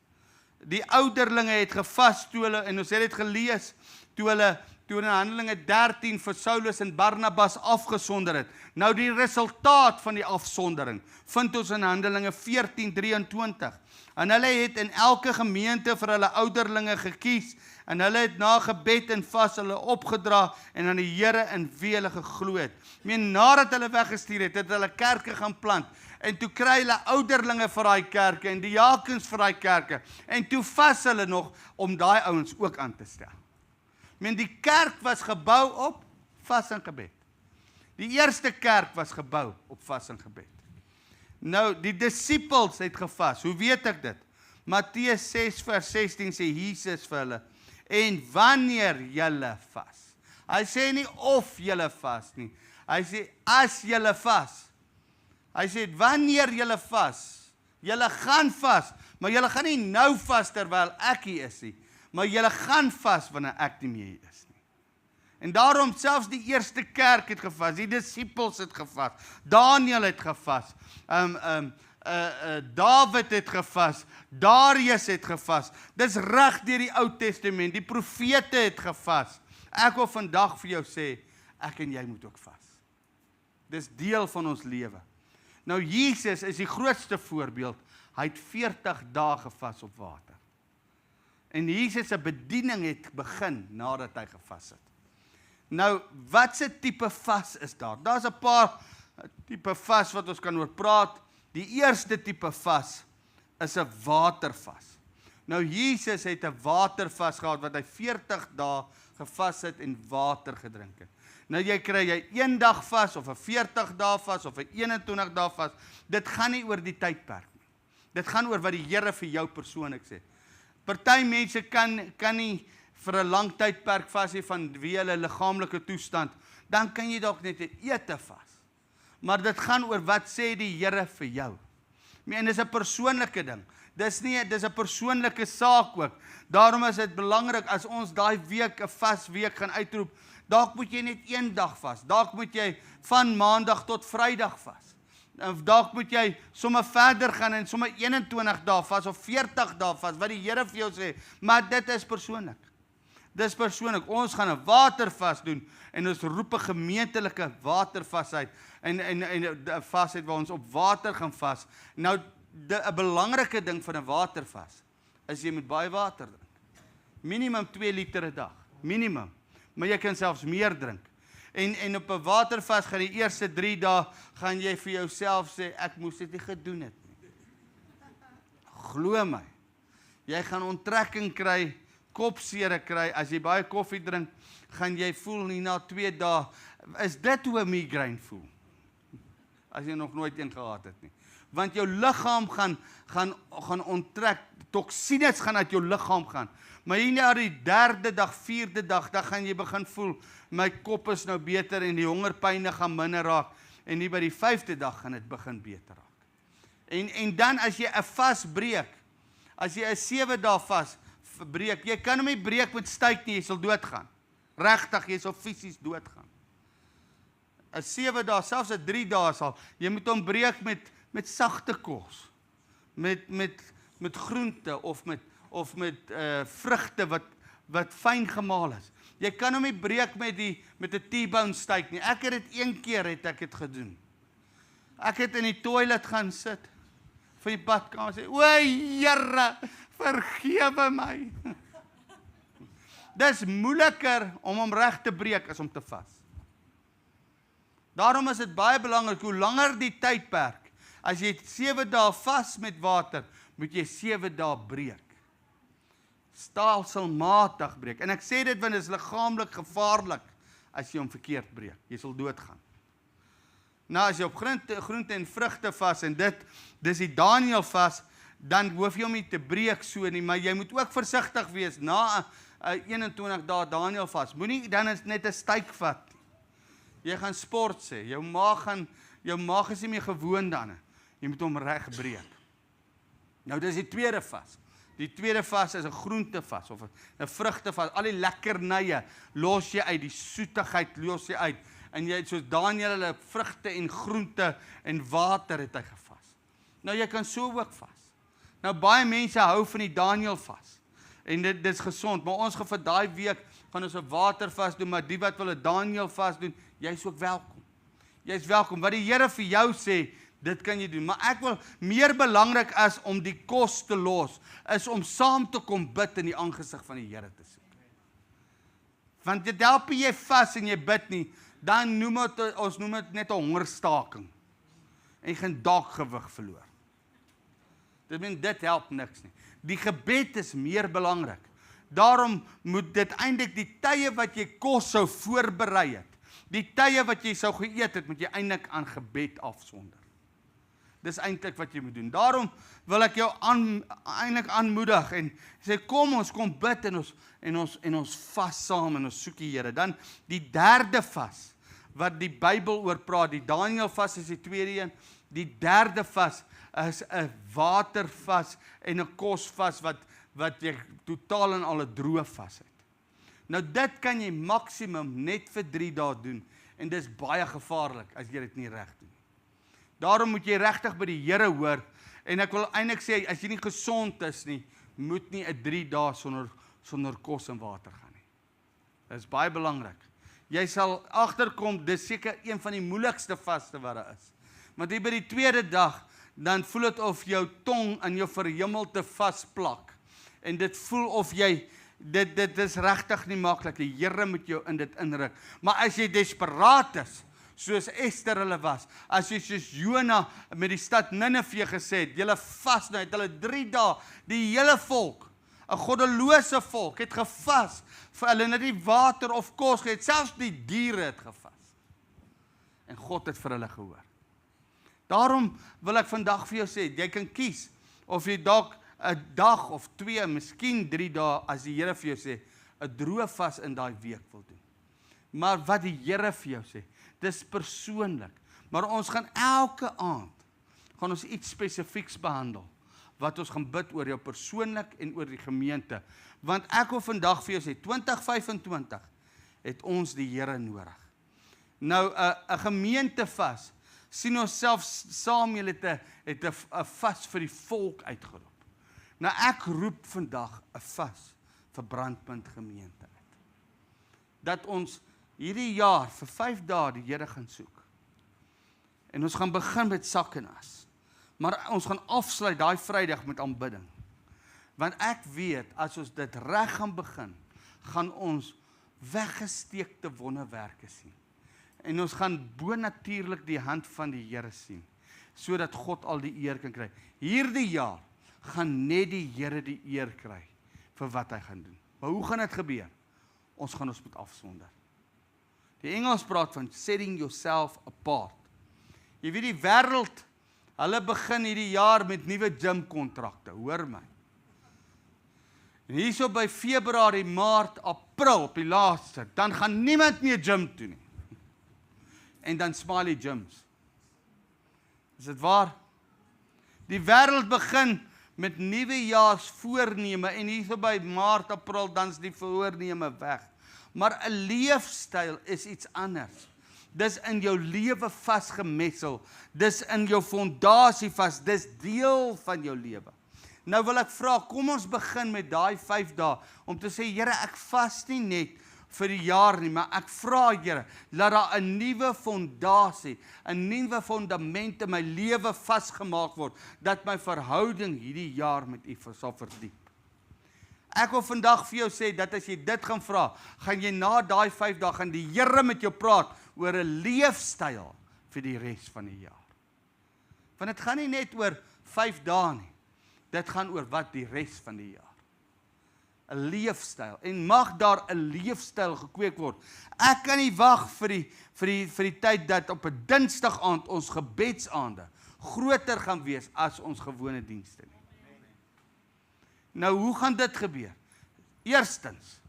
Die ouderlinge het gevas toe hulle, en ons het dit gelees, toe hulle toe in Handelinge 13 vir Saulus en Barnabas afgesonder het. Nou die resultaat van die afsondering vind ons in Handelinge 14:23. En hulle het in elke gemeente vir hulle ouderlinge gekies, en hulle het na gebed en vas hulle opgedra en aan die Here in wie hulle geglo het. Nadat hulle weggestuur het, het hulle kerke gaan plant, en toe kry hulle ouderlinge vir daai kerke, en diakens vir daai kerke, en toe vas hulle nog om daai ouens ook aan te stel. Die kerk was gebou op vas en gebed. Die eerste kerk was gebou op vas en gebed. Nou, die disippels het gevas. Hoe weet ek dit? Matteus 6:16 sê Jesus vir hulle, en wanneer julle vas. Hy sê nie of julle vas nie. Hy sê as julle vas. Hy sê wanneer julle vas. Julle gaan vas, maar julle gaan nie nou vas terwyl ek hier is nie. Maar julle gaan vas wanneer ek nie meer hier is nie. En daarom selfs die eerste kerk het gevas, die disippels het gevas, Daniel het gevas, David het gevas, Darius het gevas. Dis reg deur die Ou Testament, die profete het gevas. Ek wil vandag vir jou sê, ek en jy moet ook vas. Dis deel van ons lewe. Nou Jesus is die grootste voorbeeld. Hy het 40 dae gevas op water. En Jesus se bediening het begin nadat hy gevas het. Nou, wat se tipe vas is daar? Daar's 'n paar tipe vas wat ons kan oor praat. Die eerste tipe vas is 'n watervas. Nou Jesus het 'n watervas gehad wat hy 40 dae gevas het en water gedrink het. Nou jy kry jy 1 dag vas of 'n 40 dae vas of 'n 21 dae vas. Dit gaan nie oor die tydperk nie. Dit gaan oor wat die Here vir jou persoonlik sê. Party mense kan nie vir 'n lang tydperk vas hê vanweë hulle liggaamlike toestand. Dan kan jy dalk net 'n ete vas. Maar dit gaan oor wat sê die Here vir jou. En dis 'n persoonlike ding. Dis 'n persoonlike saak ook. Daarom is dit belangrik as ons daai week 'n vas week gaan uitroep. Dalk moet jy net 1 dag vas. Dalk moet jy van Maandag tot Vrydag vas. Of dalk moet jy sommer verder gaan en sommer 21 dae vas of 40 dae vas, wat die Here vir jou sê. Maar dit is persoonlik. Dis persoonlik. Ons gaan 'n watervas doen en ons roep 'n gemeentelike watervas uit en 'n vas uit waar ons op water gaan vas. Nou 'n belangrike ding van 'n watervas is jy moet baie water drink. Minimum 2 liter 'n dag, minimum. Maar jy kan selfs meer drink. En op 'n watervas gaan die eerste 3 dae gaan jy vir jouself sê ek moes dit nie gedoen het nie. Glo my. Jy gaan onttrekking kry, kopseer kry, as jy baie koffie drink, gaan jy voel nie na 2 dae, is dit hoe 'n migraine voel, as jy nog nooit een gehad het nie. Want jou liggaam gaan onttrek, toksines gaan uit jou liggaam gaan, maar hier na die 3de dag, 4de dag, dan gaan jy begin voel, my kop is nou beter en die hongerpyne gaan minder raak, en nie by die 5de dag gaan dit begin beter raak. En dan as jy 'n vas breek, as jy 'n 7 dae vas breek, jy kan hom nie breek met styk nie, jy sal doodgaan. Regtig, jy sal fisies doodgaan. 'n 7 dae, selfs 'n 3 dae sal, jy moet hom breek met sagte kos, met groente of met vrugte wat fyn gemaal is. Jy kan hom nie breek met 'n T-bone steak nie. Ek het dit 1 keer gedoen. Ek het in die toilet gaan sit, vir die badkamer sê, o Here, vergewe my. Dis moeiliker om hom reg te breek as om te vas. Daarom is dit baie belangrik, hoe langer die tydperk, as jy 7 dae vas met water, moet jy 7 dae breek. Stelselmatig breek. En ek sê dit want dit is liggaamlik gevaarlik as jy hom verkeerd breek. Jy sal doodgaan. Nou as jy op groente en vrugte vas en dis die Daniel vas, dan hoef jy hom nie te breek so nie, maar jy moet ook versigtig wees na 21 dae Daniel vas. Moenie dan net 'n styk vat. Jy gaan sport sê, jou maag is nie meer gewoond daaraan. Jy moet hom reg breek. Nou dis die tweede vas. Die tweede vas is 'n groentevas of 'n vrugtevas. Al die lekkernye los jy uit, die soetigheid los jy uit. En jy soos Daniel hulle vrugte en groente en water het hy gevas. Nou jy kan so ook vas. Nou baie mense hou van die Daniel vas. En dit is gesond, maar ons gaan vir daai week gaan ons 'n watervas doen, maar die wat wil 'n Daniel vas doen, jy's ook welkom. Jy's welkom. Wat die Here vir jou sê, dit kan jy doen. Maar ek wil meer belangrik as om die kos te los, is om saam te kom bid in die aangesig van die Here te soek. Want dit help jy vas en jy bid nie, dan ons noem dit net 'n hongerstaking. En jy gaan dalk gewig verloor. Dit help niks nie. Die gebed is meer belangrik. Daarom moet dit eintlik die tye wat jy kos sou voorberei het, die tye wat jy sou geëet het, moet jy eintlik aan gebed afsonder. Dis eintlik wat jy moet doen. Daarom wil ek jou eintlik aanmoedig en sê kom ons kom bid en ons vas saam en ons soek die Here. Dan die derde vas wat die Bybel oor praat, die Daniel vas is die tweede een. Die derde vas is 'n watervas en 'n kosvas wat jy totaal en al 'n droë vas het. Nou dit kan jy maksimum net vir 3 dae doen en dis baie gevaarlik as jy dit nie reg doen. Daarom moet jy regtig by die Here hoor en ek wil eintlik sê as jy nie gesond is nie, moet nie 'n 3 dae sonder kos en water gaan nie. Dit is baie belangrik. Jy sal agterkom dis seker een van die moeilikste vaste wat daar is. Want hier by die tweede dag dan voel dit of jou tong in jou verhemelte vasplak. En dit voel of jy, dit is regtig nie maklik. Die Here moet jou in dit inruk. Maar as jy desperaat is, soos Esther hulle was, as jy soos Jona met die stad Nineve gesê het, julle vas nou, het hulle 3 dae, die hele volk, 'n goddelose volk, het gevas, vir hulle net nie water of kos gehad, selfs die diere het gevas. En God het vir hulle gehoor. Daarom wil ek vandag vir jou sê, jy kan kies, of jy dalk 'n dag of 2, miskien 3 dae, as die Here vir jou sê, 'n droë vas in daai week wil doen. Maar wat die Here vir jou sê, dis persoonlik. Maar ons gaan elke aand, gaan ons iets spesifieks behandel, wat ons gaan bid oor jou persoonlik en oor die gemeente. Want ek wil vandag vir jou sê, 2025 het ons die Here nodig. Nou, 'n gemeentevas, sien ons self Samuel het 'n vas vir die volk uitgeroep. Nou ek roep vandag 'n vas vir Brandpunt gemeente uit. Dat ons hierdie jaar vir 5 dae die Here gaan soek. En ons gaan begin met sak en as. Maar ons gaan afsluit daai Vrydag met aanbidding. Want ek weet as ons dit reg gaan begin, gaan ons weggesteekte wonderwerke sien. En ons gaan bonatuurlik die hand van die Here sien, sodat God al die eer kan kry. Hierdie jaar gaan net die Here die eer kry vir wat hy gaan doen. Maar hoe gaan dit gebeur? Ons gaan ons moet afsonder. Die Engels praat van setting yourself apart. Jy weet die wêreld, hulle begin hierdie jaar met nuwe gym-kontrakte, hoor my. En hierso by Februarie, Maart, April op die laaste, dan gaan niemand meer gym toe nie. En dan smiley gyms. Is dit waar? Die wêreld begin met nuwejaarsvoorneme en hierso by Maart, April, dan is die voorneme weg. Maar 'n leefstyl is iets anders. Dis in jou lewe vasgemessel. Dis in jou fondasie vas. Dis deel van jou lewe. Nou wil ek vra, kom ons begin met daai 5 dae om te sê, Here, ek vas nie net vir die jaar nie, maar ek vra, Here, laat daar 'n nuwe fondasie, 'n nuwe fundament in my lewe vasgemaak word, dat my verhouding hierdie jaar met U sal verdiep. Ek wil vandag vir jou sê, dat as jy dit gaan vra, gaan jy na daai 5 dae, gaan die Here met jou praat oor 'n leefstyl vir die res van die jaar. Want dit gaan nie net oor 5 dae nie, dit gaan oor wat die res van die jaar. 'n leefstyl, en mag daar 'n leefstyl gekweek word. Ek kan nie wag vir die tyd dat op 'n Dinsdag aand ons gebedsaande groter gaan wees as ons gewone dienste nie. Nou, hoe gaan dit gebeur? Eerstens,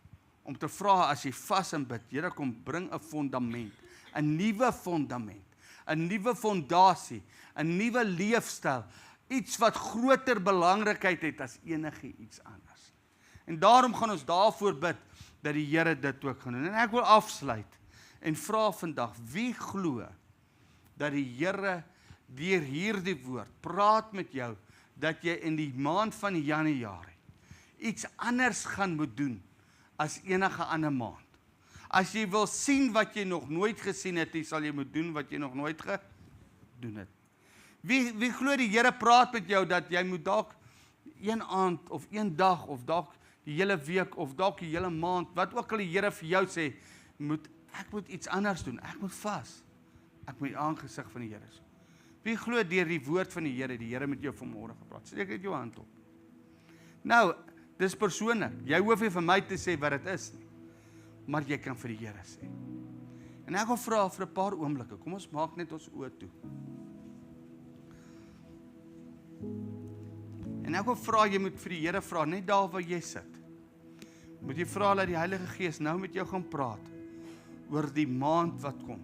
om te vra as jy vas en bid, Here, kom bring 'n fundament, 'n nuwe fundament, 'n nuwe fondasie, 'n nuwe leefstyl, iets wat groter belangrikheid het as enige iets anders. En daarom gaan ons daarvoor bid, dat die Here dit ook gaan doen. En ek wil afsluit, en vra vandag, wie glo, dat die Here, deur hierdie woord, praat met jou, dat jy in die maand van Januarie, iets anders gaan moet doen as enige ander maand. As jy wil sien wat jy nog nooit gesien het, sal jy moet doen wat jy nog nooit gedoen het. Wie glo die Here praat met jou dat jy moet dalk een aand of een dag of dalk die hele week of dalk die hele maand, wat ook al die Here vir jou sê, ek moet iets anders doen, ek moet vas. Ek moet die aangesig van die Here sien. Wie glo deur die woord van die Here met jou vanmôre gepraat? Steek net jou hand op. Nou, dis persoonlik. Jy hoef nie vir my te sê wat dit is nie, maar jy kan vir die Here sê. En ek wil vra vir 'n paar oomblikke, kom ons maak net ons oë toe. En ek wil vra, jy moet vir die Here vra, net daar waar jy sit. Moet jy vra dat die Heilige Gees nou met jou gaan praat oor die maand wat kom.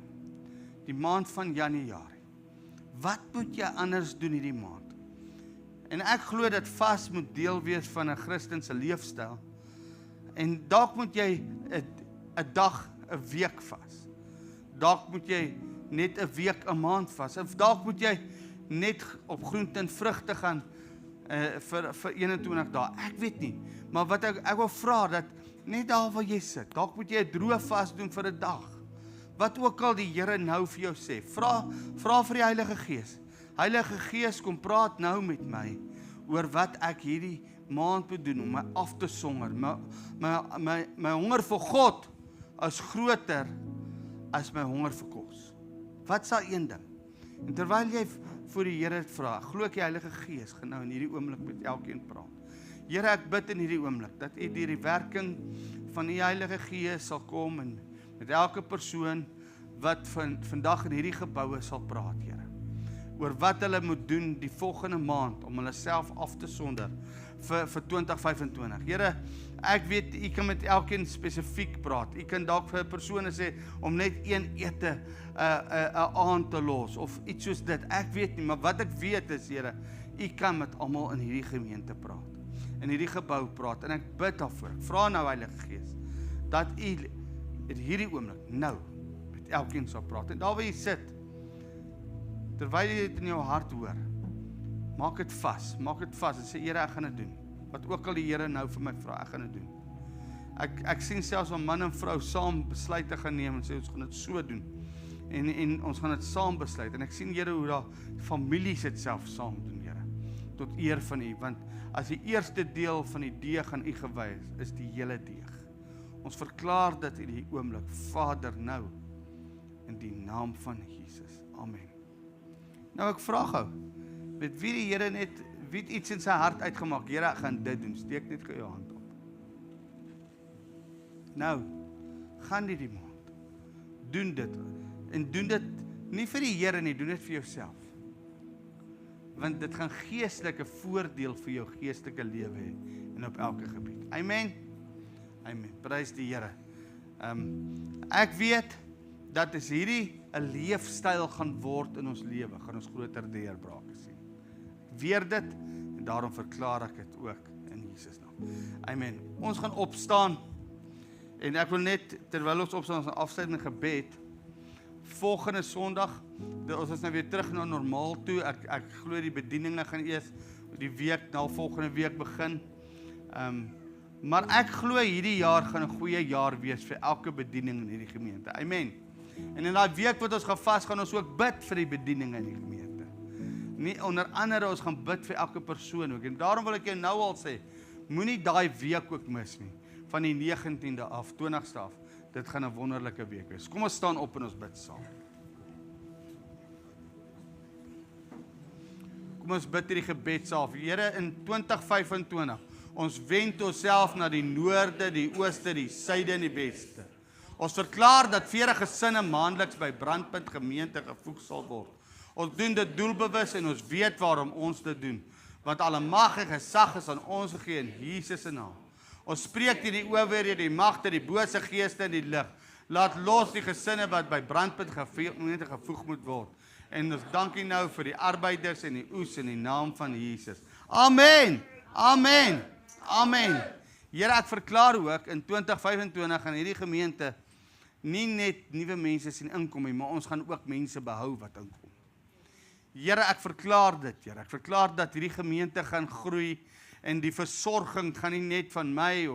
Die maand van Januarie. Wat moet jy anders doen hierdie maand? En ek glo dat vas moet deel wees van 'n Christelike leefstyl. En dalk moet jy 'n dag, 'n week vas. Dalk moet jy net 'n week, 'n maand vas. Of dalk moet jy net op groente en vrugte gaan vir 21 dae. Ek weet nie, maar wat ek wil vra dat net daar waar jy sit, dalk moet jy 'n droë vas doen vir 'n dag. Wat ook al die Here nou vir jou sê, vra vir die Heilige Gees. Heilige Gees, kom praat nou met my oor wat ek hierdie maand moet doen om my af te songer. My honger vir God is groter as my honger vir kos. Wat sal een ding? En terwyl jy voor die Here vra, glo ek die Heilige Gees gaan nou in hierdie oomblik met elkeen praat. Here, ek bid in hierdie oomblik dat U deur die werking van U Heilige Gees sal kom en met elke persoon wat vandag in hierdie geboue sal praat, Here. Oor wat hulle moet doen die volgende maand om hulle self af te sonder vir 2025. Here, ek weet U kan met elkeen spesifiek praat. U kan dalk vir persone sê om net een ete 'n aand te los of iets soos dit. Ek weet nie, maar wat ek weet is, Here, U kan met almal in hierdie gemeente praat. In hierdie gebou praat en ek bid daarvoor. Ek vra nou Heilige Gees dat U in hierdie oomblik nou met elkeen sal praat. En daar waar jy sit, terwyl jy dit in jou hart hoor, maak dit vas en sê, Here, ek gaan dit doen. Wat ook al die Here nou vir my vra, ek gaan dit doen. Ek sien selfs om man en vrou saam besluite gaan neem en sê, ons gaan dit so doen. En ons gaan dit saam besluit. En ek sien, Here, hoe daar families dit self saam doen, Here. Tot eer van U, want as die eerste deel van die deeg aan U gewy is die hele deeg. Ons verklaar dit in die oomblik, Vader, nou, in die naam van Jesus. Amen. Nou ek vra gou, met wie die Here net, wie het iets in sy hart uitgemaak, Here, ek gaan dit doen, steek net gou jou hand op. Nou, gaan die maand, doen dit, en doen dit nie vir die Here nie, doen dit vir jouself. Want dit gaan geestelike voordeel vir jou geestelike lewe hê, en op elke gebied. Amen. Amen. Prys die Here. Ek weet dat as hierdie 'n leefstyl gaan word in ons lewe, gaan ons groter deurbrake sien. Ek weet dit en daarom verklaar ek dit ook in Jesus naam. Amen. Ons gaan opstaan en ek wil net terwyl ons opstaan, ons afsluit met gebed. Volgende Sondag, ons is nou weer terug na normaal toe. Ek glo die bedieninge gaan eers die week na volgende week begin. Maar ek glo hierdie jaar gaan 'n goeie jaar wees vir elke bediening in hierdie gemeente. Amen. En in daai week wat ons gaan vas, gaan ons ook bid vir die bedieninge in die gemeente. Nie onder andere, ons gaan bid vir elke persoon ook. En daarom wil ek jou nou al sê, moenie daai week ook mis nie. Van die 19de af, 20ste af. Dit gaan 'n wonderlike week wees. Kom ons staan op en ons bid saam. Kom ons bid hierdie gebed saam. Here, in 2025, ons wend onsself na die noorde, die ooste, die suide en die weste. Ons verklaar dat 40 gesinne maandeliks by Brandpunt gemeente gevoeg sal word. Ons doen dit doelbewus en ons weet waarom ons dit doen. Want alle mag en gesag is aan ons gegee in Jesus se naam. Ons spreek teen die owerhede, die magte, die bose geeste in die lig. Laat los die gesinne wat by Brandpunt gemeente gevoeg moet word. En ons dank U nou vir die arbeiders en die oes in die naam van Jesus. Amen. Amen. Amen. Here, ek verklaar ook in 2025 gaan hierdie gemeente nie net nuwe mense sien inkom nie, maar ons gaan ook mense behou wat inkom. Here, ek verklaar dit, Here. Ek verklaar dat hierdie gemeente gaan groei En die versorging gaan nie net van my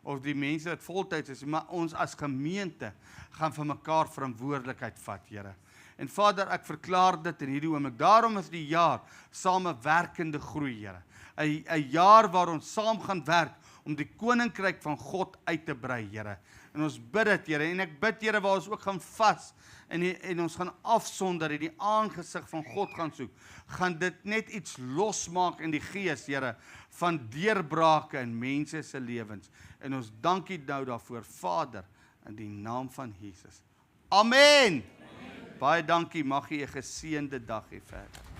of die mense wat voltyds is, maar ons as gemeente gaan vir mekaar verantwoordelikheid vat, Here. En Vader, ek verklaar dit in hierdie oomblik. Daarom is die jaar samewerkende groei, Here. 'n jaar waar ons saam gaan werk om die koninkryk van God uit te brei, Here. En ons bid dit, Here, en ek bid, Here, waar ons ook gaan vas en ons gaan afsonder en die aangesig van God gaan soek, gaan dit net iets losmaak in die gees, Here, van deurbrake in mense se lewens. En ons dankie nou daarvoor, Vader, in die naam van Jesus. Amen. Baie dankie, mag jy 'n geseënde dag hê verder.